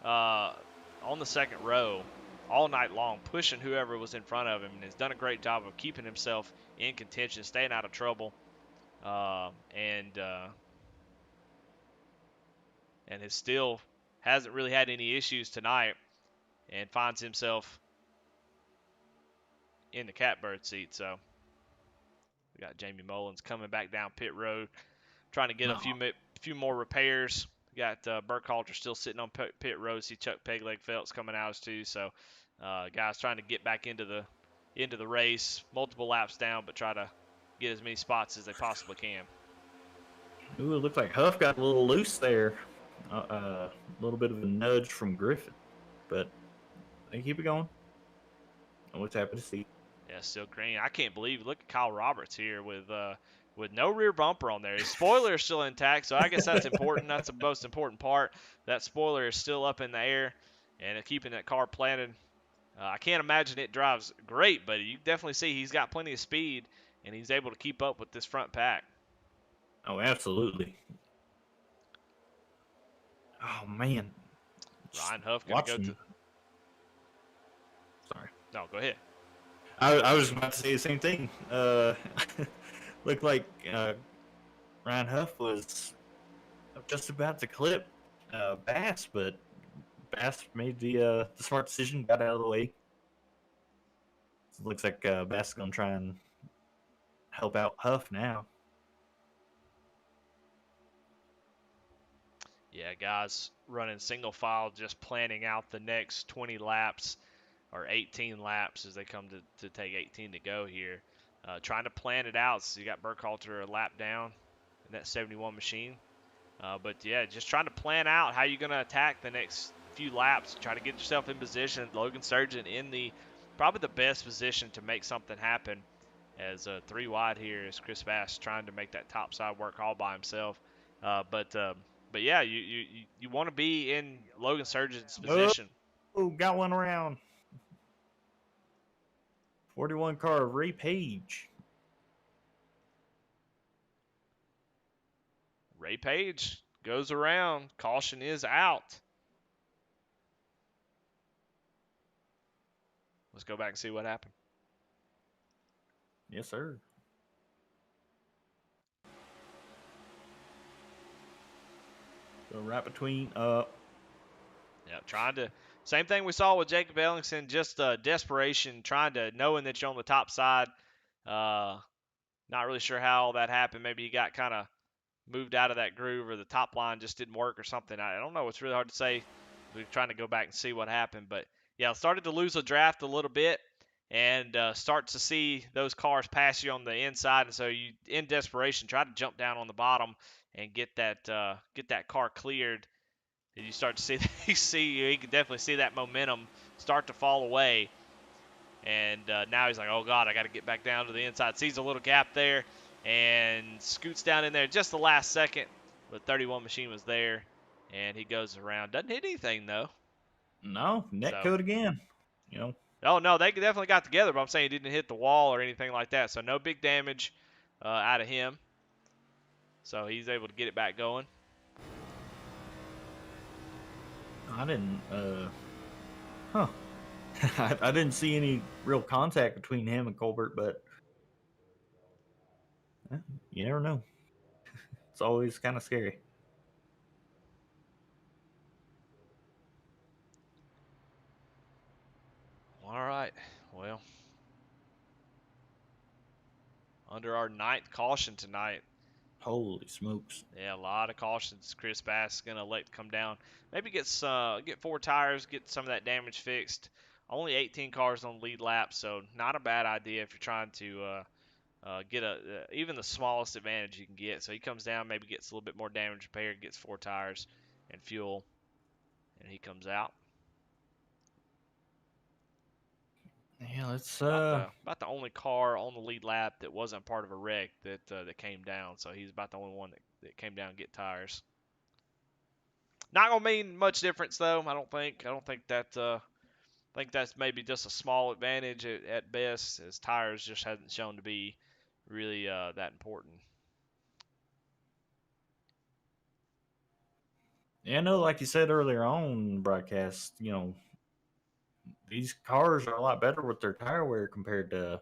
on the second row all night long, pushing whoever was in front of him, and has done a great job of keeping himself in contention, staying out of trouble, and hasn't really had any issues tonight, and finds himself in the catbird seat. So we got Jamie Mullins coming back down pit road, trying to get a few more repairs. We got Burkhalter still sitting on pit road. See Chuck Pegleg Phelps coming out too. So guys trying to get back into the race, multiple laps down, but try to get as many spots as they possibly can. Ooh, it looked like Huff got a little loose there. A little bit of a nudge from Griffin, but they keep it going. I was happy to see. Yeah, still green. I can't believe. Look at Kyle Roberts here with no rear bumper on there. His spoiler is still intact, so I guess that's important. That's the most important part. That spoiler is still up in the air and keeping that car planted. I can't imagine it drives great, but you definitely see he's got plenty of speed, and he's able to keep up with this front pack. Oh, absolutely. Oh man, just Ryan Huff going to go to. watching. Sorry, No, go ahead. I was about to say the same thing. Looked like Ryan Huff was just about to clip Bass, but Bass made the smart decision, got out of the way. It looks like Bass is gonna try and help out Huff now. Yeah, guys running single file, just planning out the next 20 laps or 18 laps as they come to take 18 to go here. Trying to plan it out. So you got Burkhalter a lap down in that 71 machine. But yeah, just trying to plan out how you're going to attack the next few laps. Try to get yourself in position. Logan Surgeon in probably the best position to make something happen. As 3 wide here is Chris Bass trying to make that top side work all by himself. But yeah, you want to be in Logan Surgeon's position. Oh, got one around. 41 car Ray Page. Ray Page goes around. Caution is out. Let's go back and see what happened. Yes, sir. So right between Yeah, trying to same thing we saw with Jacob Ellingson, just desperation, trying to knowing that you're on the top side. Uh, Not really sure how all that happened. Maybe he got kind of moved out of that groove, or the top line just didn't work, or something. I don't know. It's really hard to say. We're trying to go back and see what happened, but yeah, started to lose a draft a little bit, and start to see those cars pass you on the inside, and so you, in desperation, try to jump down on the bottom and get that car cleared. And you start to see you can definitely see that momentum start to fall away. And now he's like, oh God, I got to get back down to the inside. Sees a little gap there and scoots down in there just the last second. But 31 machine was there, and he goes around. Doesn't hit anything though. no net So, code again. You know, oh no, they definitely got together. But I'm saying he didn't hit the wall or anything like that. So no big damage out of him. So he's able to get it back going. I didn't. Huh. I didn't see any real contact between him and Colbert, but you never know. It's always kind of scary. All right. Well, under our 9th caution tonight. Holy smokes! Yeah, a lot of cautions. Chris Bass is gonna let come down. Maybe get 4 tires, get some of that damage fixed. Only 18 cars on the lead lap, so not a bad idea if you're trying to get even the smallest advantage you can get. So he comes down, maybe gets a little bit more damage repaired, gets 4 tires and fuel, and he comes out. Yeah, it's About the only car on the lead lap that wasn't part of a wreck that came down. So he's about the only one that came down and get tires. Not gonna mean much difference though. I don't think. I don't think that. I think that's maybe just a small advantage at best, as tires just hasn't shown to be really that important. yeah. No, like you said earlier on broadcast, these cars are a lot better with their tire wear compared to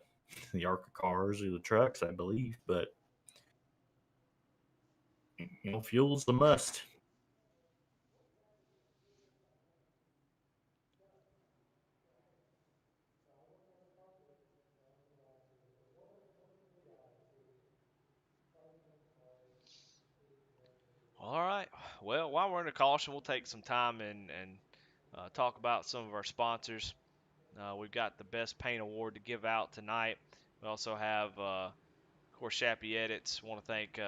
the ARCA cars or the trucks, I believe. But fuel's the must. All right. Well, while we're in a caution, we'll take some time and talk about some of our sponsors. We've got the Best Paint Award to give out tonight. We also have, of course, Shappy Edits. Want to thank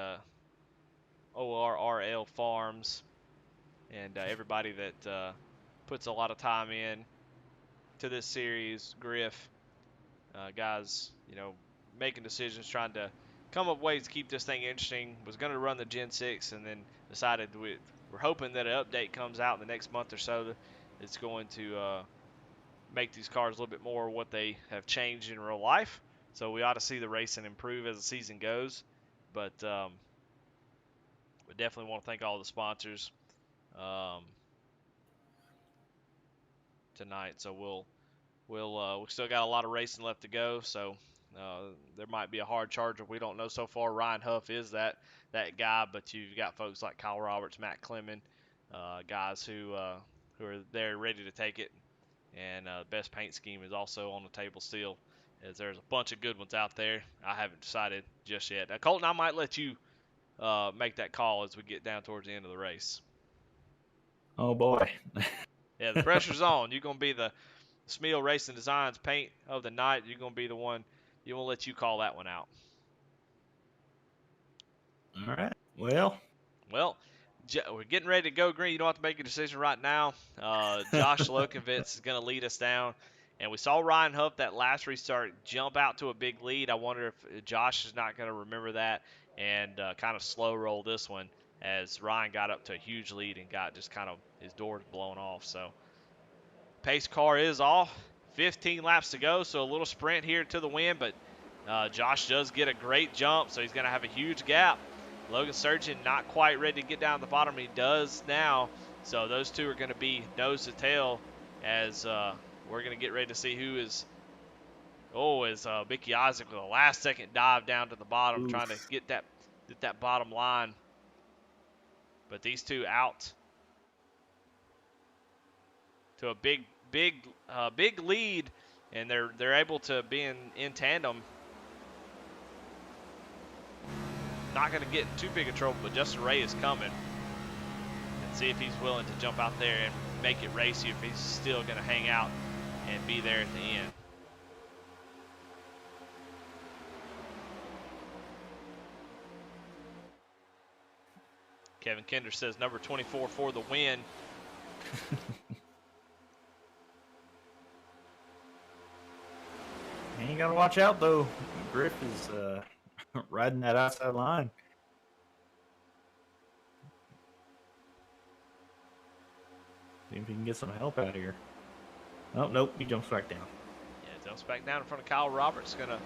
ORRL Farms and everybody that puts a lot of time in to this series. Griff, guys, making decisions, trying to come up with ways to keep this thing interesting. Was going to run the Gen 6 and then decided we're hoping that an update comes out in the next month or so that's going to make these cars a little bit more what they have changed in real life. So we ought to see the racing improve as the season goes. But we definitely want to thank all the sponsors. um, tonight. So we still got a lot of racing left to go. So there might be a hard charger. We don't know so far. Ryan Huff is that guy, but you've got folks like Kyle Roberts, Matt Clemon, guys who are there ready to take it. And best paint scheme is also on the table still, as there's a bunch of good ones out there. I haven't decided just yet. Now, Colton, I might let you make that call as we get down towards the end of the race. Oh boy. Yeah, the pressure's on. You're gonna be the Smeal Racing Designs paint of the night. You're gonna be the one. You won't let you call that one out. All right. Well, We're getting ready to go green. You don't have to make a decision right now. Josh Lokovitz is going to lead us down. And we saw Ryan Huff that last restart jump out to a big lead. I wonder if Josh is not going to remember that and kind of slow roll this one as Ryan got up to a huge lead and got just kind of his doors blown off. So pace car is off. 15 laps to go, so a little sprint here to the win, but Josh does get a great jump, so he's going to have a huge gap. Logan Surgeon not quite ready to get down the bottom. He does now, so those two are going to be nose to tail as we're going to get ready to see who is. Oh, is Mickey Isaac with a last-second dive down to the bottom, trying to get that bottom line. But these two out to a big lead, and they're able to be in tandem. Not going to get in too big a trouble, but Justin Ray is coming. And see if he's willing to jump out there and make it racy, if he's still going to hang out and be there at the end. Kevin Kinder says number 24 for the win. Man, you got to watch out, though. Griff is riding that outside line. See if he can get some help out of here. Oh, nope, he jumps back down. Yeah, jumps back down in front of Kyle Roberts. Gonna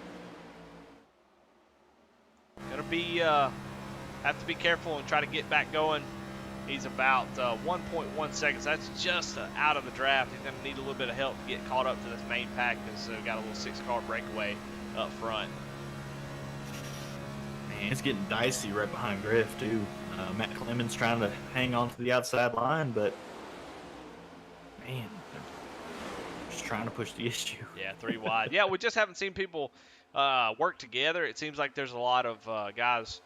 be have to be careful and try to get back going. He's about 1.1 seconds. That's just out of the draft. He's going to need a little bit of help to get caught up to this main pack because we've got a little 6-car breakaway up front. Man, it's getting dicey right behind Griff, too. Matt Clemens trying to hang on to the outside line, but man, they're just trying to push the issue. Yeah, 3 wide. Yeah, we just haven't seen people work together. It seems like there's a lot of guys,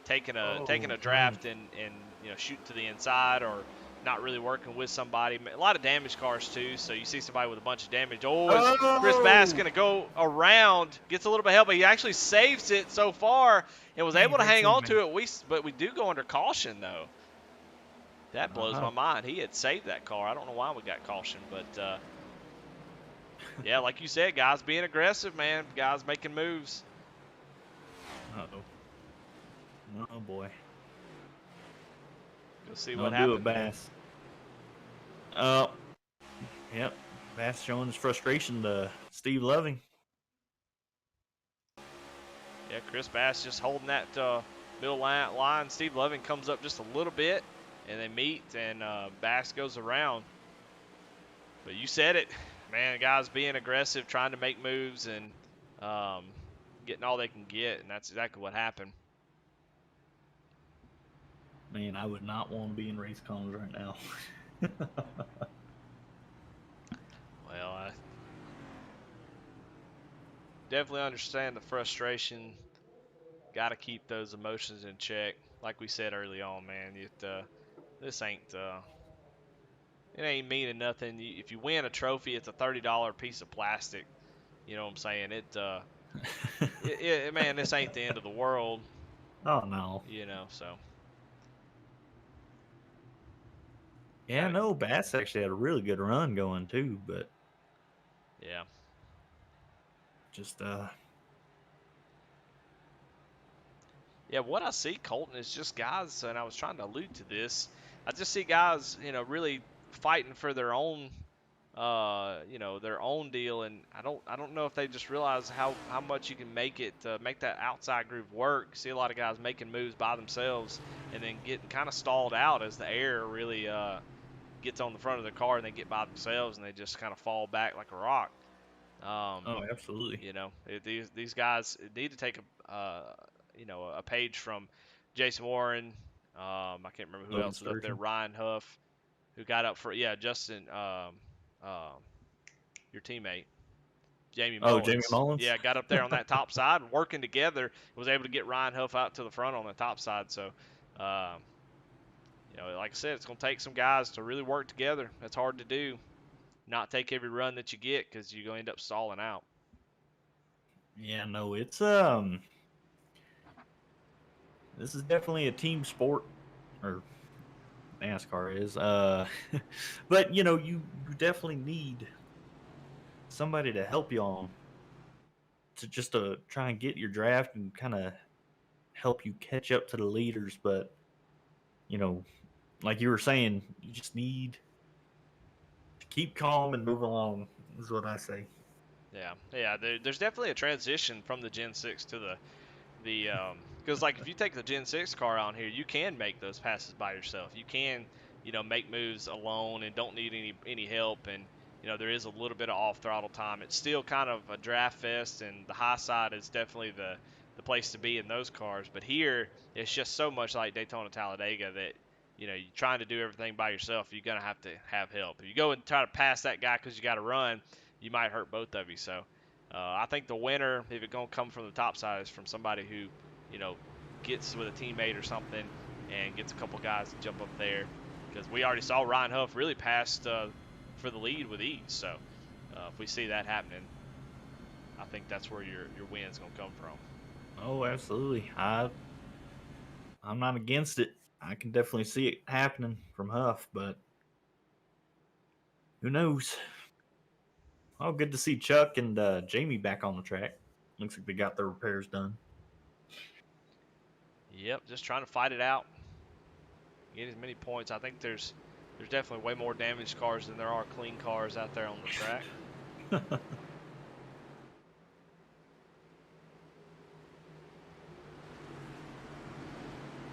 taking a draft and shooting to the inside or not really working with somebody. A lot of damaged cars too, so you see somebody with a bunch of damage. Chris Bass going to go around, gets a little bit of help, but he actually saves it so far and was able to hang on to it. But we do go under caution though. That blows my mind. He had saved that car. I don't know why we got caution, but yeah, like you said, guys being aggressive, man. Guys making moves. Uh-oh. Oh, boy. We'll see what happens. Do it, Bass. Oh, yep. Bass showing his frustration to Steve Loving. Yeah, Chris Bass just holding that middle line. Steve Loving comes up just a little bit, and they meet, and Bass goes around. But you said it, man. Guys being aggressive, trying to make moves, and getting all they can get, and that's exactly what happened. Man, I would not want to be in race cons right now. Well, I definitely understand the frustration. Got to keep those emotions in check. Like we said early on, man, this ain't it ain't meaning nothing. If you win a trophy, it's a $30 piece of plastic. You know what I'm saying? Man, this ain't the end of the world. Oh no. So. Yeah, no, Bass actually had a really good run going too, but yeah, just yeah. What I see, Colton, is just guys, and I was trying to allude to this. I just see guys, really fighting for their own their own deal, and I don't know if they just realize how much you can make it make that outside groove work. See a lot of guys making moves by themselves and then getting kind of stalled out as the air really gets on the front of their car, and they get by themselves and they just kind of fall back like a rock. Um, Oh, absolutely. these guys need to take a page from Jason Warren. I can't remember who Logan else was up there. Sturgeon. Ryan Huff, who got up for Justin. Your teammate, Jamie Oh, Jamie Mullins. Mullins. Yeah, got up there on that top side, working together, was able to get Ryan Huff out to the front on the top side. So, um, like I said, it's going to take some guys to really work together. That's hard to do. Not take every run that you get because you're going to end up stalling out. Yeah, no, it's this is definitely a team sport, or NASCAR is. But you definitely need somebody to help you on to just to try and get your draft and kind of help you catch up to the leaders. But you know, like you were saying, you just need to keep calm and move along. Is what I say. Yeah. There's definitely a transition from the Gen 6 to the because like if you take the Gen 6 car on here, you can make those passes by yourself. You can make moves alone and don't need any help. And there is a little bit of off throttle time. It's still kind of a draft fest, and the high side is definitely the place to be in those cars. But here it's just so much like Daytona Talladega that you're trying to do everything by yourself. You're gonna have to have help. If you go and try to pass that guy because you got to run, you might hurt both of you. So I think the winner, if it's going to come from the top side, is from somebody who, you know, gets with a teammate or something and gets a couple guys to jump up there. Because we already saw Ryan Huff really passed for the lead with ease. So if we see that happening, I think that's where your win's going to come from. Oh, absolutely. I'm not against it. I can definitely see it happening from Huff, but who knows? Oh, good to see Chuck and Jamie back on the track. Looks like they got their repairs done. Yep, just trying to fight it out, get as many points. I think there's definitely way more damaged cars than there are clean cars out there on the track.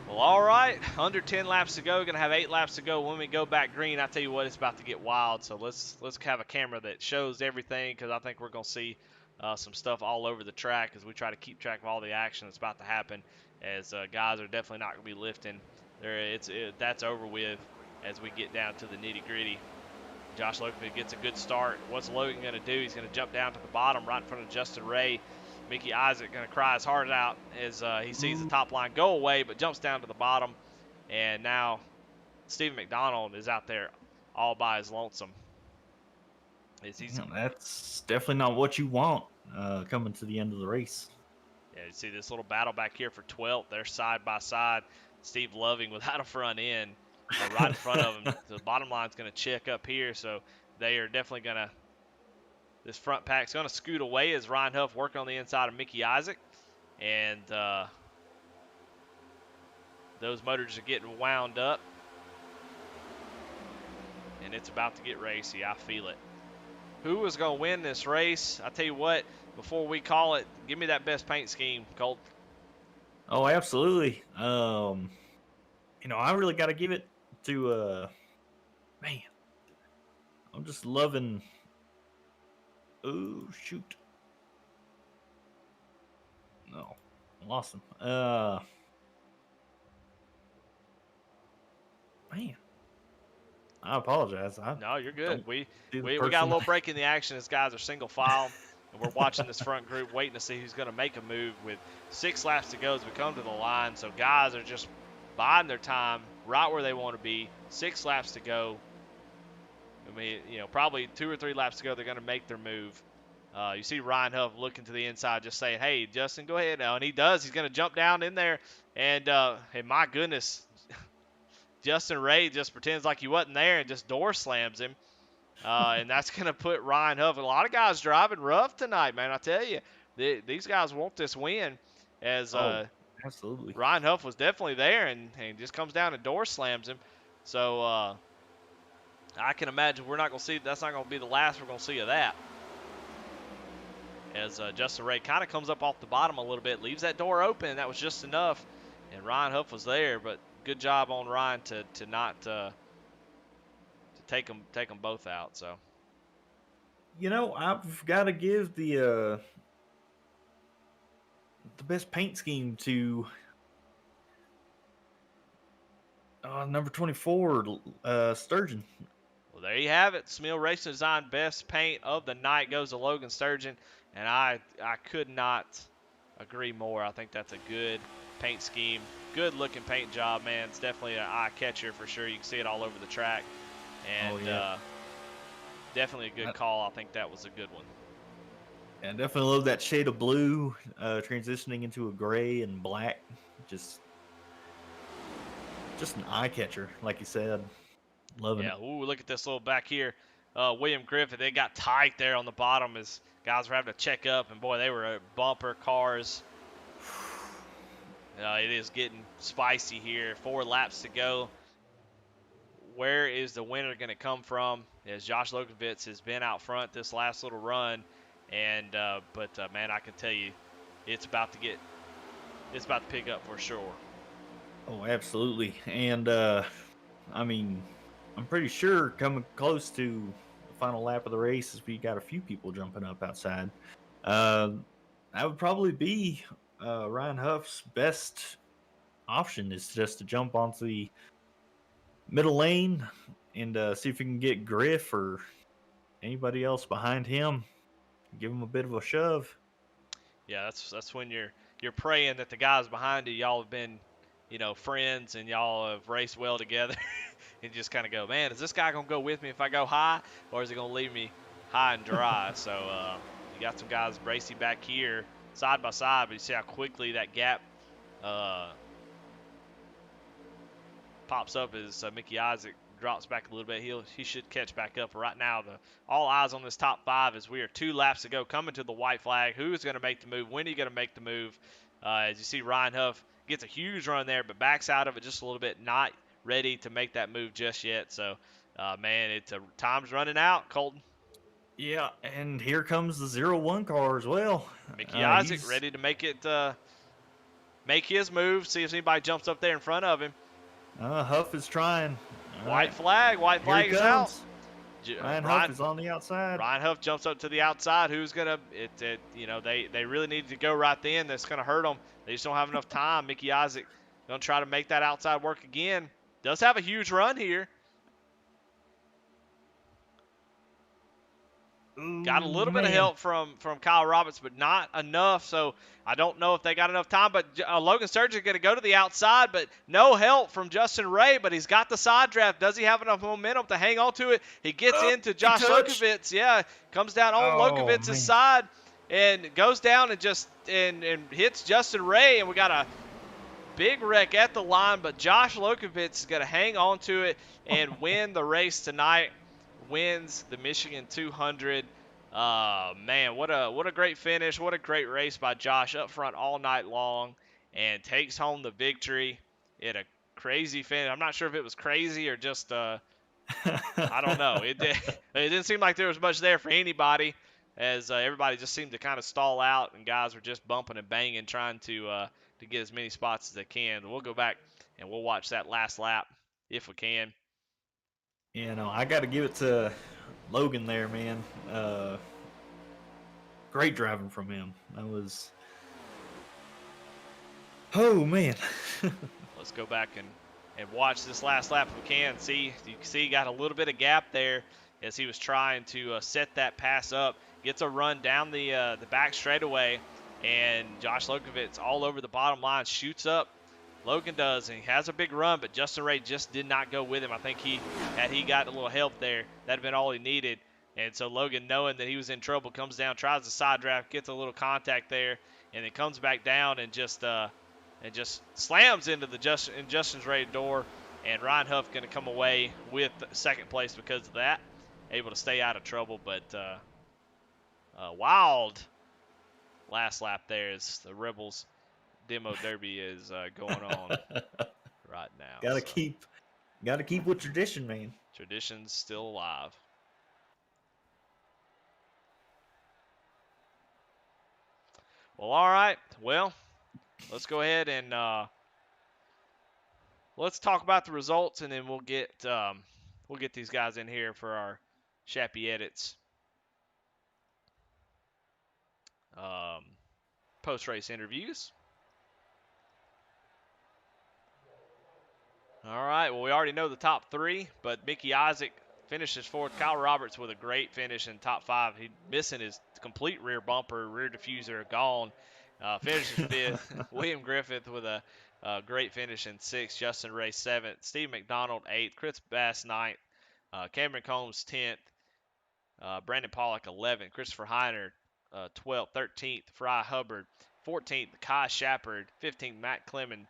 Well, all right, under 10 laps to go. Going to have 8 laps to go. When we go back green, I tell you what, it's about to get wild. So let's have a camera that shows everything, because I think we're going to see some stuff all over the track as we try to keep track of all the action that's about to happen. As guys are definitely not going to be lifting. That's over with as we get down to the nitty gritty. Josh Logan gets a good start. What's Logan going to do? He's going to jump down to the bottom right in front of Justin Ray. Mickey Isaac going to cry his heart out as he sees the top line go away, but jumps down to the bottom. And now Stephen McDonald is out there all by his lonesome. That's definitely not what you want coming to the end of the race. Yeah, you see this little battle back here for 12th. They're side by side. Steve Loving without a front end right in front of him. The bottom line's going to check up here, so they are definitely going to – this front pack's going to scoot away as Ryan Huff working on the inside of Mickey Isaac. And those motors are getting wound up. And it's about to get racy. I feel it. Who is going to win this race? I tell you what, before we call it, give me that best paint scheme, Colt. Oh, absolutely. I really got to give it to man. I'm just loving. Oh shoot! No, I lost him. Man, I apologize. No, you're good. We got a little break in the action as guys are single file, and we're watching this front group, waiting to see who's going to make a move with 6 laps to go as we come to the line. So guys are just biding their time right where they want to be. 6 laps to go. I mean, probably 2 or 3 laps to go, they're going to make their move. You see Ryan Huff looking to the inside, just saying, "Hey, Justin, go ahead now." And he does. He's going to jump down in there. And my goodness, Justin Ray just pretends like he wasn't there and just door slams him. And that's going to put Ryan Huff. A lot of guys driving rough tonight, man. I tell you, these guys want this win. As absolutely, Ryan Huff was definitely there and just comes down and door slams him. So I can imagine we're not going to see. That's not going to be the last we're going to see of that. As Justin Ray kind of comes up off the bottom a little bit, leaves that door open. That was just enough, and Ryan Huff was there. But good job on Ryan to not to take them both out. So I've got to give the best paint scheme to number 24, Sturgeon. well, there you have it. Smil Racing Design best paint of the night goes to Logan Sturgeon, and I could not agree more. I think that's a good paint scheme, good looking paint job, man. It's definitely an eye catcher for sure. You can see it all over the track, and definitely a good call. I think that was a good one. Yeah, I definitely love that shade of blue transitioning into a gray and black. Just an eye catcher, like you said. Loving it. Ooh, look at this little back here. William Griffith, they got tight there on the bottom as guys were having to check up, and boy, they were bumper cars. It is getting spicy here. 4 laps to go. Where is the winner going to come from? As Josh Lokovitz has been out front this last little run, and but man, I can tell you, it's about to pick up for sure. Oh, absolutely. And I mean, I'm pretty sure coming close to the final lap of the race, as we got a few people jumping up outside. That would probably be Ryan Huff's best option, is just to jump onto the middle lane and see if we can get Griff or anybody else behind him. Give him a bit of a shove. Yeah, that's when you're praying that the guys behind you, y'all have been, friends, and y'all have raced well together, and just kind of go, man, is this guy gonna go with me if I go high, or is he gonna leave me high and dry? So you got some guys racing back here side by side, but you see how quickly that gap pops up as Mickey Isaac drops back a little bit. He should catch back up. Right now, all eyes on this top 5 as we are 2 laps to go, coming to the white flag. Who is going to make the move? When are you going to make the move? As you see, Ryan Huff gets a huge run there, but backs out of it just a little bit, not ready to make that move just yet. So, man, time's running out, Colton. Yeah, and here comes the 0-1 car as well. Mickey Isaac ready to make his move, see if anybody jumps up there in front of him. Huff is trying. White flag is out. Ryan Huff is on the outside. Ryan Huff jumps up to the outside. Who's gonna? They really need to go right then. That's gonna hurt them. They just don't have enough time. Mickey Isaac gonna try to make that outside work again. Does have a huge run here. Got a little bit of help from Kyle Roberts, but not enough. So I don't know if they got enough time. But Logan Sturgeon is going to go to the outside, but no help from Justin Ray. But he's got the side draft. Does he have enough momentum to hang on to it? He gets into Josh Lokovitz. Yeah, comes down on Lokovitz's side and goes down and just and hits Justin Ray. And we got a big wreck at the line. But Josh Lokovitz is going to hang on to it and win the race tonight. Wins the Michigan 200. Man, what a great finish. What a great race by Josh up front all night long, and takes home the victory in a crazy finish. I'm not sure if it was crazy or just I don't know. It didn't seem like there was much there for anybody, as everybody just seemed to kind of stall out, and guys were just bumping and banging trying to get as many spots as they can. We'll go back and we'll watch that last lap if we can. I got to give it to Logan there, man. Great driving from him. That was... Oh, man. Let's go back and watch this last lap if we can. You can see he got a little bit of gap there as he was trying to set that pass up. Gets a run down the back straightaway, and Josh Lokovitz all over the bottom line, shoots up. Logan does, and he has a big run, but Justin Ray just did not go with him. I think had he got a little help there, that'd have been all he needed. And so Logan, knowing that he was in trouble, comes down, tries the side draft, gets a little contact there, and then comes back down and just slams into Justin's Ray door. And Ryan Huff going to come away with second place because of that, able to stay out of trouble. But wild last lap there as the Rebels Demo Derby is going on right now. Got to Got to keep with tradition, man. Tradition's still alive. Well, all right. Well, let's go ahead and let's talk about the results, and then we'll get these guys in here for our Shappy edits. Post-race interviews. All right. Well, we already know the top three, but Mickey Isaac finishes fourth. Kyle Roberts with a great finish in top five. He missing his complete rear bumper, rear diffuser gone. Finishes fifth. William Griffith with a great finish in sixth. Justin Ray seventh. Steve McDonald eighth. Chris Bass ninth. Cameron Combs 10th. Brandon Pollock 11th. Christopher Heiner 12th. 13th. Fry Hubbard 14th. Kai Shepard 15th. Matt Clemens.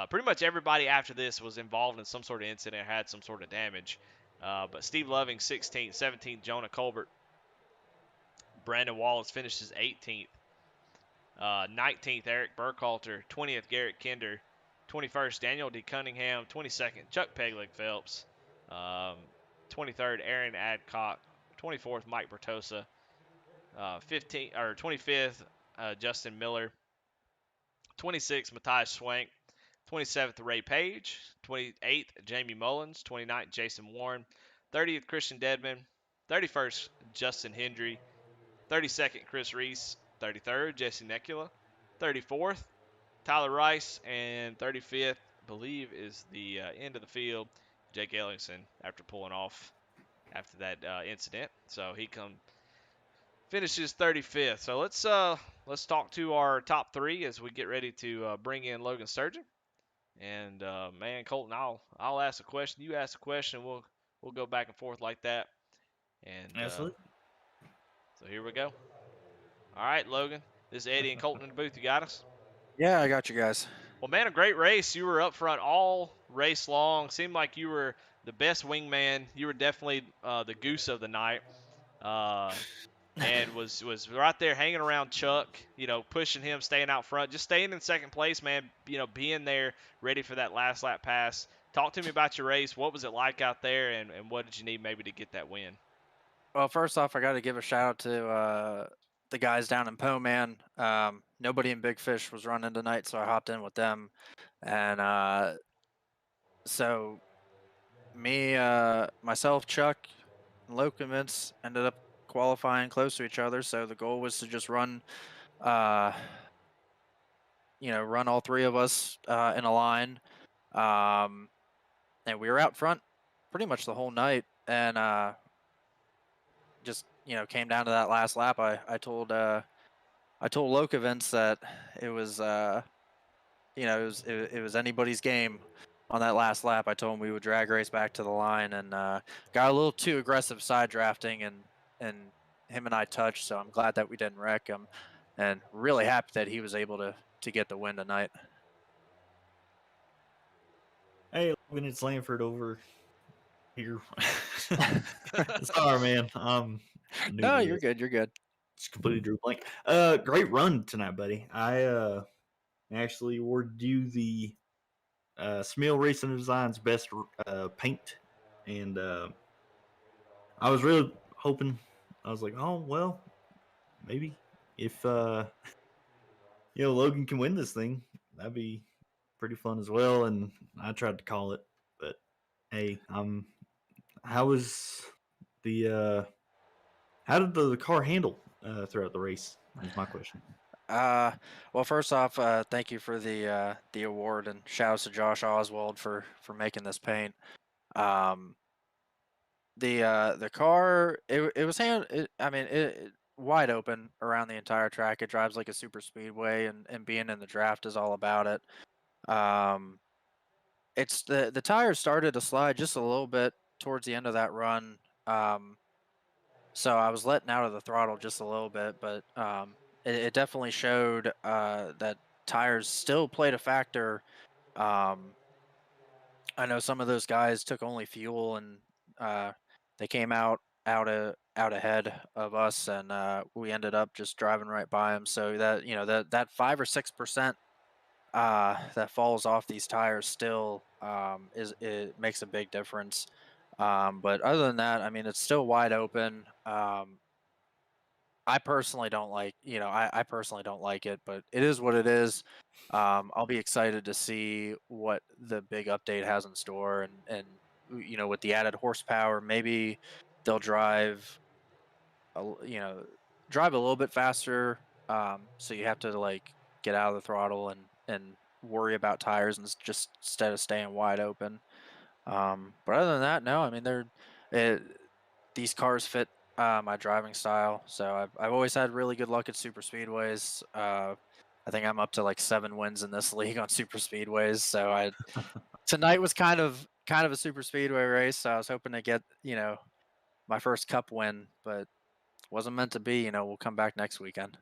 Pretty much everybody after this was involved in some sort of incident, had some sort of damage. But Steve Loving 16th. 17th. Jonah Colbert. Brandon Wallace finishes 18th. 19th, Eric Burkhalter. 20th, Garrett Kinder. 21st, Daniel D. Cunningham. 22nd, Chuck Pegleg Phelps. 23rd, Aaron Adcock. 24th, Mike Bertosa. 25th, Justin Miller. 26th, Matthias Swank. 27th, Ray Page. 28th, Jamie Mullins. 29th, Jason Warren. 30th, Christian Dedman. 31st, Justin Hendry. 32nd, Chris Reese. 33rd, Jesse Necula. 34th, Tyler Rice. And 35th, I believe, is the end of the field, Jake Ellingson, after pulling off after that incident. So he finishes 35th. So let's talk to our top three as we get ready to bring in Logan Sturgeon. And man, Colton, I'll ask a question. You ask a question. We'll go back and forth like that. And Absolutely. so here we go. All right, Logan. This is Eddie and Colton in the booth. You got us? Yeah, I got you guys. Well, man, a great race. You were up front all race long. Seemed like you were the best wingman. You were definitely the goose of the night, and was right there hanging around Chuck. You know, pushing him, staying out front, just staying in second place, man. You know, being there, ready for that last lap pass. Talk to me about your race. What was it like out there, and what did you need maybe to get that win? Well, first off, I got to give a shout out to the guys down in Po, man. Nobody in Big Fish was running tonight, so I hopped in with them. And so me, myself, Chuck, and Lokomits ended up qualifying close to each other. So the goal was to just run, run all three of us in a line. And we were out front pretty much the whole night. And just came down to that last lap. I told Lokovins that it was it was anybody's game on that last lap. I told him we would drag race back to the line, and got a little too aggressive side drafting, and him and I touched. So I'm glad that we didn't wreck him, and really happy that he was able to get the win tonight. Hey, Logan, it's Lanford over here. Sorry, man. No, you're good. You're good. Just completely drew a blank. Great run tonight, buddy. I actually awarded you the Smil Racing Design's best paint, and I was really hoping. I was like, oh well, maybe if Logan can win this thing, that'd be pretty fun as well. And I tried to call it, but hey, how was the how did the car handle throughout the race? Is my question. Well, first off, thank you for the award, and shout out to Josh Oswald for making this paint. The car, it was wide open around the entire track. It drives like a super speedway, and being in the draft is all about it. It's the tires started to slide just a little bit towards the end of that run. So I was letting out of the throttle just a little bit, but it definitely showed that tires still played a factor. I know some of those guys took only fuel, and they came out ahead of us, and we ended up just driving right by them. So that that 5 or 6% that falls off these tires still it makes a big difference. But other than that, I mean, it's still wide open. I personally don't like, I personally don't like it, but it is what it is. I'll be excited to see what the big update has in store, and with the added horsepower, maybe they'll a, l- you know, drive a little bit faster. So you have to like get out of the throttle and worry about tires and just instead of staying wide open. But other than that, no. I mean, it, these cars fit my driving style. So I've always had really good luck at super speedways. I think I'm up to like 7 wins in this league on super speedways. So tonight was kind of a super speedway race. So I was hoping to get my first cup win, but wasn't meant to be. We'll come back next weekend.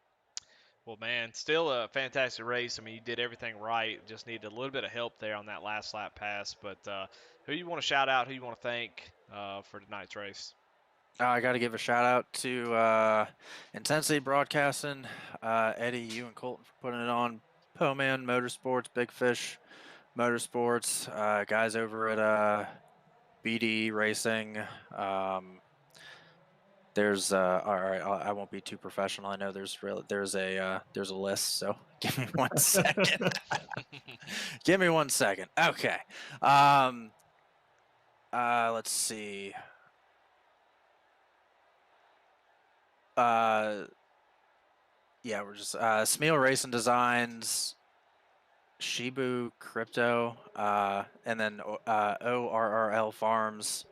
Well, man, still a fantastic race. I mean, you did everything right. Just needed a little bit of help there on that last lap pass. But who you want to shout out? Who you want to thank for tonight's race? I got to give a shout out to Intensity Broadcasting, Eddie, you and Colton for putting it on. Poman Motorsports, Big Fish Motorsports, guys over at BD Racing. There's all right. I won't be too professional. I know there's a list. So give me 1 second. Give me 1 second. Okay. Let's see. Yeah, we're just Smeal Racing Designs, Shibu Crypto, and then ORRL Farms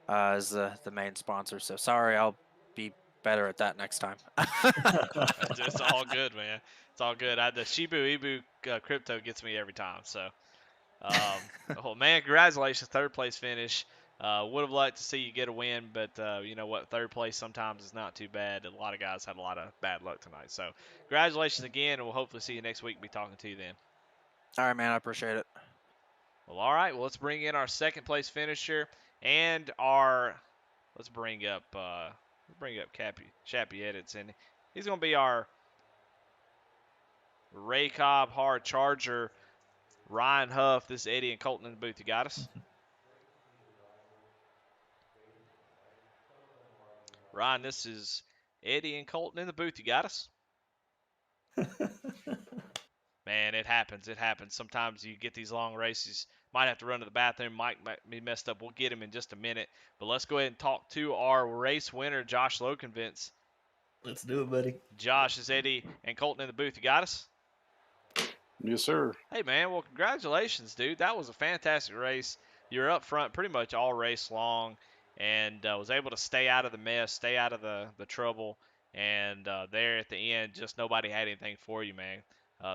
is the main sponsor. So sorry, I'll be better at that next time. It's all good, man. It's all good. The Shibu Ibu crypto gets me every time. So, oh man, congratulations, third place finish. Would have liked to see you get a win, but you know what? Third place sometimes is not too bad. A lot of guys had a lot of bad luck tonight. So, congratulations again, and we'll hopefully see you next week and be talking to you then. All right, man. I appreciate it. Well, all right. Well, let's bring in our second place finisher and let's bring up Chappie Edits, and he's gonna be our Ray Cobb hard charger. Ryan Huff, this is Eddie and Colton in the booth. You got us? Ryan, this is Eddie and Colton in the booth. You got us? Man, it happens. It happens. Sometimes you get these long races. Might have to run to the bathroom. Mike might be messed up. We'll get him in just a minute. But let's go ahead and talk to our race winner, Josh Lokenvitz. Let's do it, buddy. Josh, is Eddie and Colton in the booth. You got us? Yes, sir. Hey, man. Well, congratulations, dude. That was a fantastic race. You were up front pretty much all race long and was able to stay out of the mess, stay out of the trouble. And there at the end, just nobody had anything for you, man.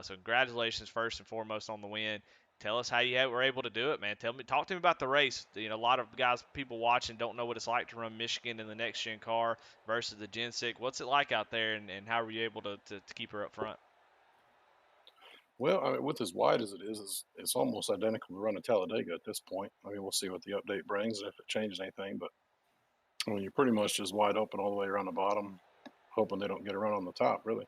So congratulations first and foremost on the win. Tell us how you were able to do it, man. Talk to me about the race. You know, a lot of guys, people watching, don't know what it's like to run Michigan in the next gen car versus the Gen 6. What's it like out there, and how were you able to keep her up front? Well, I mean, with as wide as it is, it's almost identical to running Talladega at this point. I mean, we'll see what the update brings and if it changes anything. But I mean, you're pretty much just wide open all the way around the bottom, hoping they don't get around on the top, really.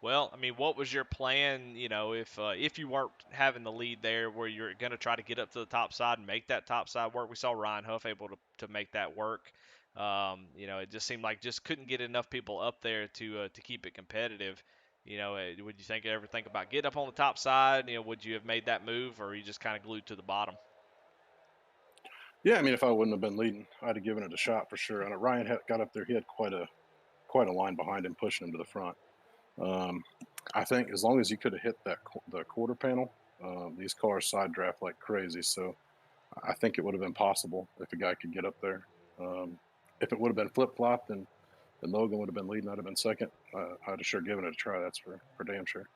Well, I mean, what was your plan? You know, if you weren't having the lead there, where you're going to try to get up to the top side and make that top side work. We saw Ryan Huff able to make that work. You know, it just seemed like just couldn't get enough people up there to keep it competitive. You know, would you ever think about getting up on the top side? You know, would you have made that move, or are you just kind of glued to the bottom? Yeah, I mean, if I wouldn't have been leading, I'd have given it a shot for sure. And Ryan got up there; he had quite a line behind him, pushing him to the front. I think as long as you could have hit the quarter panel, these cars side draft like crazy. So I think it would have been possible if a guy could get up there. If it would have been flip flopped, then Logan would have been leading. I'd have been second. I'd have sure given it a try. That's for damn sure.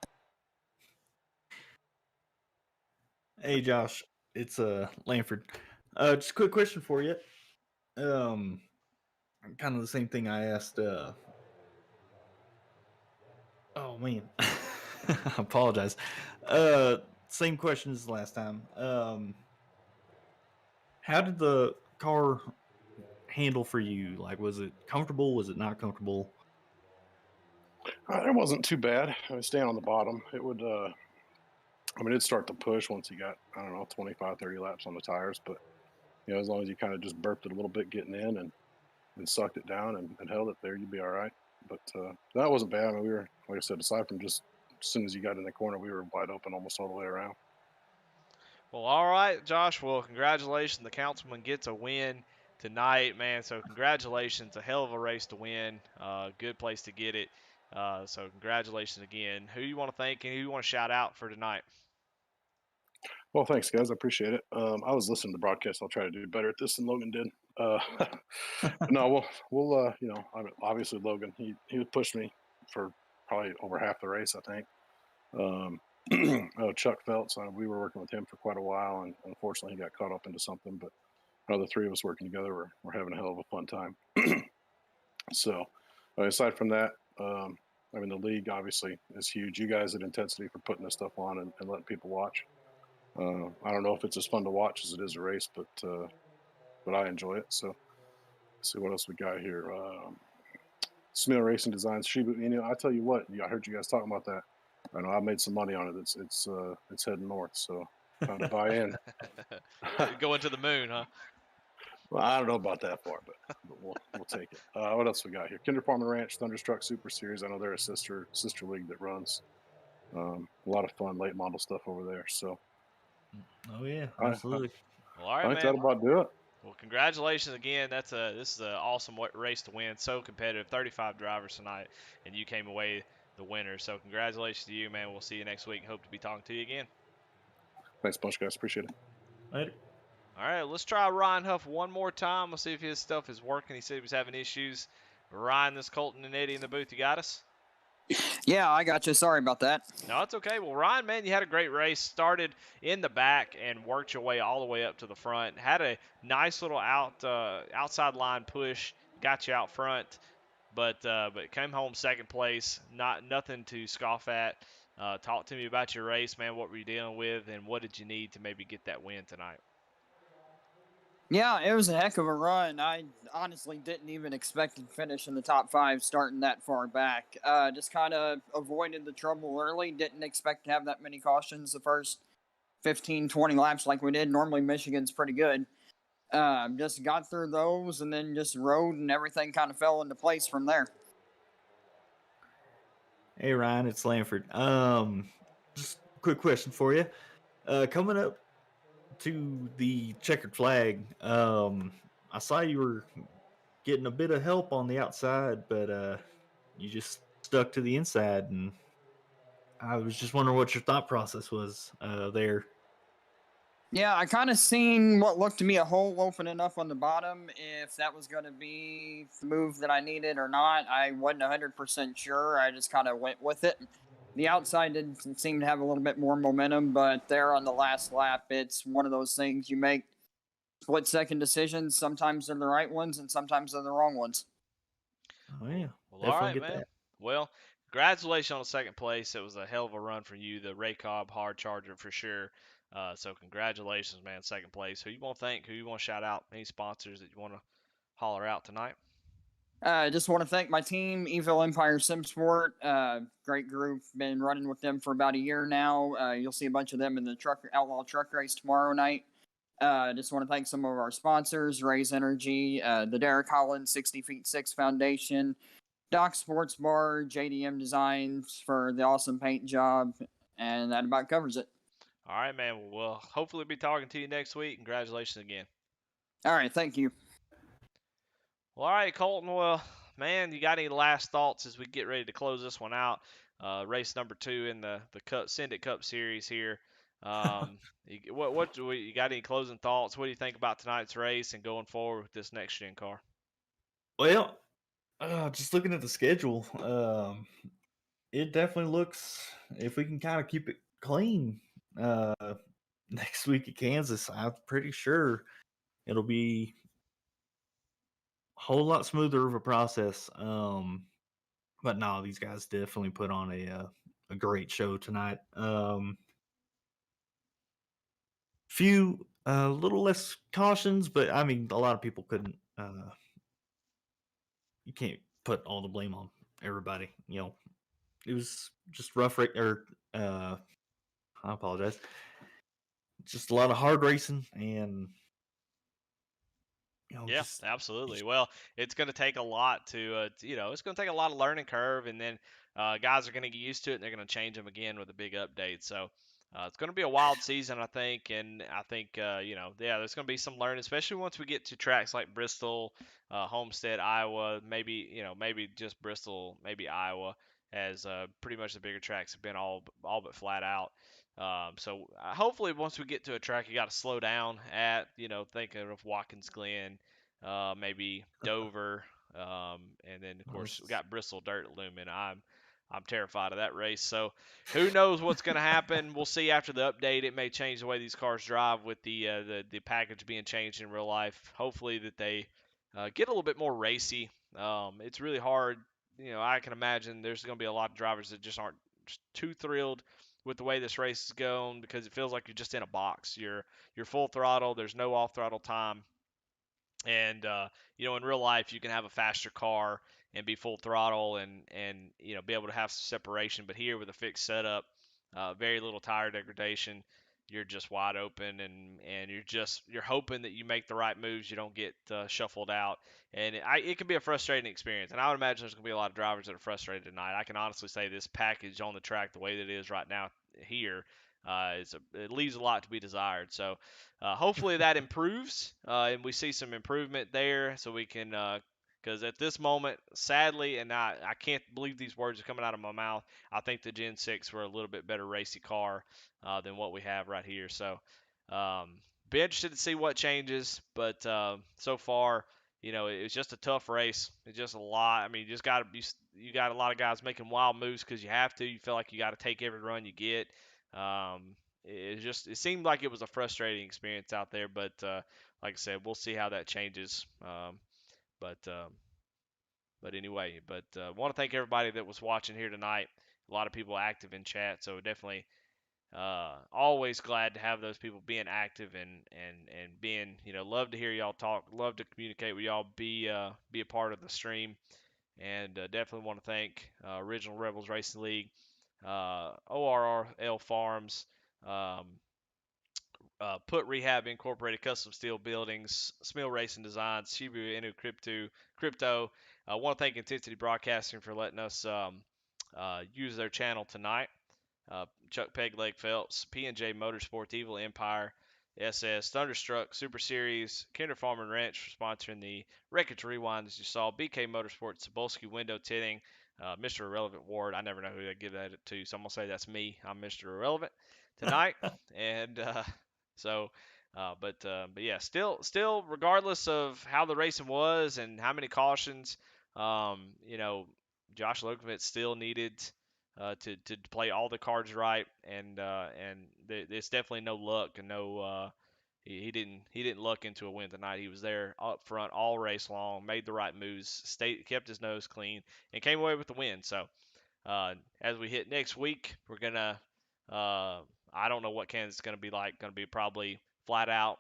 Hey, Josh, it's Lanford. Just a quick question for you. Kind of the same thing I asked. Oh man, I apologize. Same question as last time. How did the car handle for you? Like, was it comfortable? Was it not comfortable? It wasn't too bad. I was staying on the bottom. It would. I mean, it'd start to push once you got, I don't know, 25, 30 laps on the tires. But, as long as you kind of just burped it a little bit getting in and sucked it down and held it there, you'd be all right. But that wasn't bad. I mean, we were, like I said, aside from just as soon as you got in the corner, we were wide open almost all the way around. Well, all right, Josh. Well, congratulations. The Councilman gets a win tonight, man. So congratulations. A hell of a race to win. Good place to get it. So congratulations again. Who you want to thank and who you want to shout out for tonight? Well, thanks, guys. I appreciate it. I was listening to the broadcast. I'll try to do better at this than Logan did. No, we'll I mean, obviously Logan, he would push me for probably over half the race, I think. Chuck Phelps, we were working with him for quite a while, and unfortunately he got caught up into something. But the three of us working together, we're having a hell of a fun time. So, aside from that, I mean, the league obviously is huge. You guys at Intensity for putting this stuff on and letting people watch. I don't know if it's as fun to watch as it is a race, but I enjoy it. So, let's see what else we got here. Smith Racing Designs, Shibu. I tell you what, I heard you guys talking about that. I know I made some money on it. It's heading north, so time to buy in. Going to the moon, huh? Well, I don't know about that far, but we'll take it. What else we got here? Kinder Farm and Ranch Thunderstruck Super Series. I know they're a sister league that runs a lot of fun late model stuff over there. So, Oh yeah, absolutely. Well, all right, I think man. that'll about do it. Well, congratulations again. This is an awesome race to win. So competitive. 35 drivers tonight, and you came away the winner. So congratulations to you, man. We'll see you next week. Hope to be talking to you again. Thanks a bunch, guys. Appreciate it. Later. All right, let's try Ryan Huff one more time. We'll see if his stuff is working. He said he was having issues. Ryan, this Colton and Eddie in the booth. You got us? Yeah, I got you. Sorry about that. No, it's okay. Well, Ryan, man, you had a great race. Started in the back and worked your way all the way up to the front. Had a nice little outside line push. Got you out front, but came home second place. Nothing to scoff at. Talk to me about your race, man. What were you dealing with, and what did you need to maybe get that win tonight? Yeah, it was a heck of a run. I honestly didn't even expect to finish in the top 5 starting that far back. Just kind of avoided the trouble early. Didn't expect to have that many cautions the first 15, 20 laps like we did. Normally Michigan's pretty good. Just got through those and then just rode and everything kind of fell into place from there. Hey Ryan, it's Lanford. Just a quick question for you. Coming up to the checkered flag, I saw you were getting a bit of help on the outside, but you just stuck to the inside, and I was just wondering what your thought process was there. Yeah, I kind of seen what looked to me a hole open enough on the bottom. If that was going to be the move that I needed or not, I wasn't 100% sure. I just kind of went with it. The outside didn't seem to have a little bit more momentum, but there on the last lap, it's one of those things you make split-second decisions. Sometimes they're the right ones, and sometimes they're the wrong ones. Oh yeah, well, all right, man. That. Well, congratulations on the second place. It was a hell of a run for you, the Ray Cobb hard charger for sure. So congratulations, man, second place. Who you want to thank? Who you want to shout out? Any sponsors that you want to holler out tonight? I just want to thank my team, Evil Empire Simsport. Great group. Been running with them for about a year now. You'll see a bunch of them in the Outlaw Truck Race tomorrow night. Just want to thank some of our sponsors, Raise Energy, the Derek Holland 60 Feet 6 Foundation, Doc Sports Bar, JDM Designs for the awesome paint job, and that about covers it. All right, man. We'll hopefully be talking to you next week. Congratulations again. All right, thank you. Well, all right, Colton. Well, man, you got any last thoughts as we get ready to close this one out? Race number 2 in the Send It Cup series here. What you got any closing thoughts? What do you think about tonight's race and going forward with this next gen car? Well, just looking at the schedule, it definitely looks, if we can kind of keep it clean next week at Kansas, I'm pretty sure it'll be a whole lot smoother of a process. But no, these guys definitely put on a great show tonight. Few little less cautions, but I mean, a lot of people couldn't. You can't put all the blame on everybody. It was just rough. I I apologize. Just a lot of hard racing and Yeah, absolutely. Well, it's going to take a lot to, it's going to take a lot of learning curve, and then guys are going to get used to it, and they're going to change them again with a big update. So it's going to be a wild season, I think, and I think, there's going to be some learning, especially once we get to tracks like Bristol, Homestead, Iowa, maybe just Bristol, maybe Iowa, as pretty much the bigger tracks have been all but flat out. So hopefully once we get to a track you got to slow down at, thinking of Watkins Glen, maybe Dover, and then of course we got Bristol Dirt looming. I'm terrified of that race. So who knows what's going to happen? We'll see after the update. It may change the way these cars drive with the package being changed in real life. Hopefully that they get a little bit more racy. It's really hard. I can imagine there's going to be a lot of drivers that just aren't too thrilled with the way this race is going because it feels like you're just in a box. You're full throttle. There's no off throttle time. And in real life, you can have a faster car and be full throttle and be able to have some separation. But here with a fixed setup, very little tire degradation, you're just wide open and you're hoping that you make the right moves. You don't get shuffled out, and it can be a frustrating experience. And I would imagine there's going to be a lot of drivers that are frustrated tonight. I can honestly say this package on the track, the way that it is right now here, it leaves a lot to be desired. So hopefully that improves and we see some improvement there so we can because at this moment, sadly, and I can't believe these words are coming out of my mouth, I think the Gen 6 were a little bit better racy car than what we have right here. So be interested to see what changes, but so far, it's just a tough race. It's just a lot. I mean, you got a lot of guys making wild moves because you have to. You feel like you got to take every run you get. It seemed like it was a frustrating experience out there, but like I said, we'll see how that changes. But anyway, want to thank everybody that was watching here tonight. A lot of people active in chat, so definitely always glad to have those people being active and being, love to hear y'all talk, love to communicate with y'all, be a part of the stream, and definitely want to thank Original Rebels Racing League, ORRL Farms, Put Rehab Incorporated, Custom Steel Buildings, Smill Racing Designs, Shibu Inu Crypto. I want to thank Intensity Broadcasting for letting us use their channel tonight. Chuck Pegleg Phelps, P&J Motorsports, Evil Empire, SS, Thunderstruck, Super Series, Kinder Farm and Ranch for sponsoring the Wreckage Rewind, as you saw, BK Motorsports, Cebulski Window Tinting, Mr. Irrelevant Ward. I never know who they give that to, so I'm going to say that's me. I'm Mr. Irrelevant tonight. And but yeah, still, regardless of how the racing was and how many cautions, Josh Lokovitz still needed to play all the cards right, and there's definitely no luck and no he didn't luck into a win tonight. He was there up front all race long, made the right moves, kept his nose clean, and came away with the win. So as we hit next week, we're gonna I don't know what Kansas is gonna be like. Gonna be probably flat out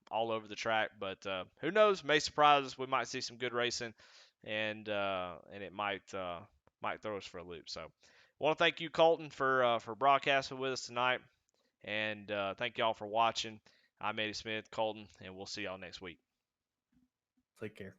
all over the track, but who knows? May surprise us. We might see some good racing, and it might throw us for a loop. So, I want to thank you, Colton, for broadcasting with us tonight, and thank y'all for watching. I'm Eddie Smith, Colton, and we'll see y'all next week. Take care.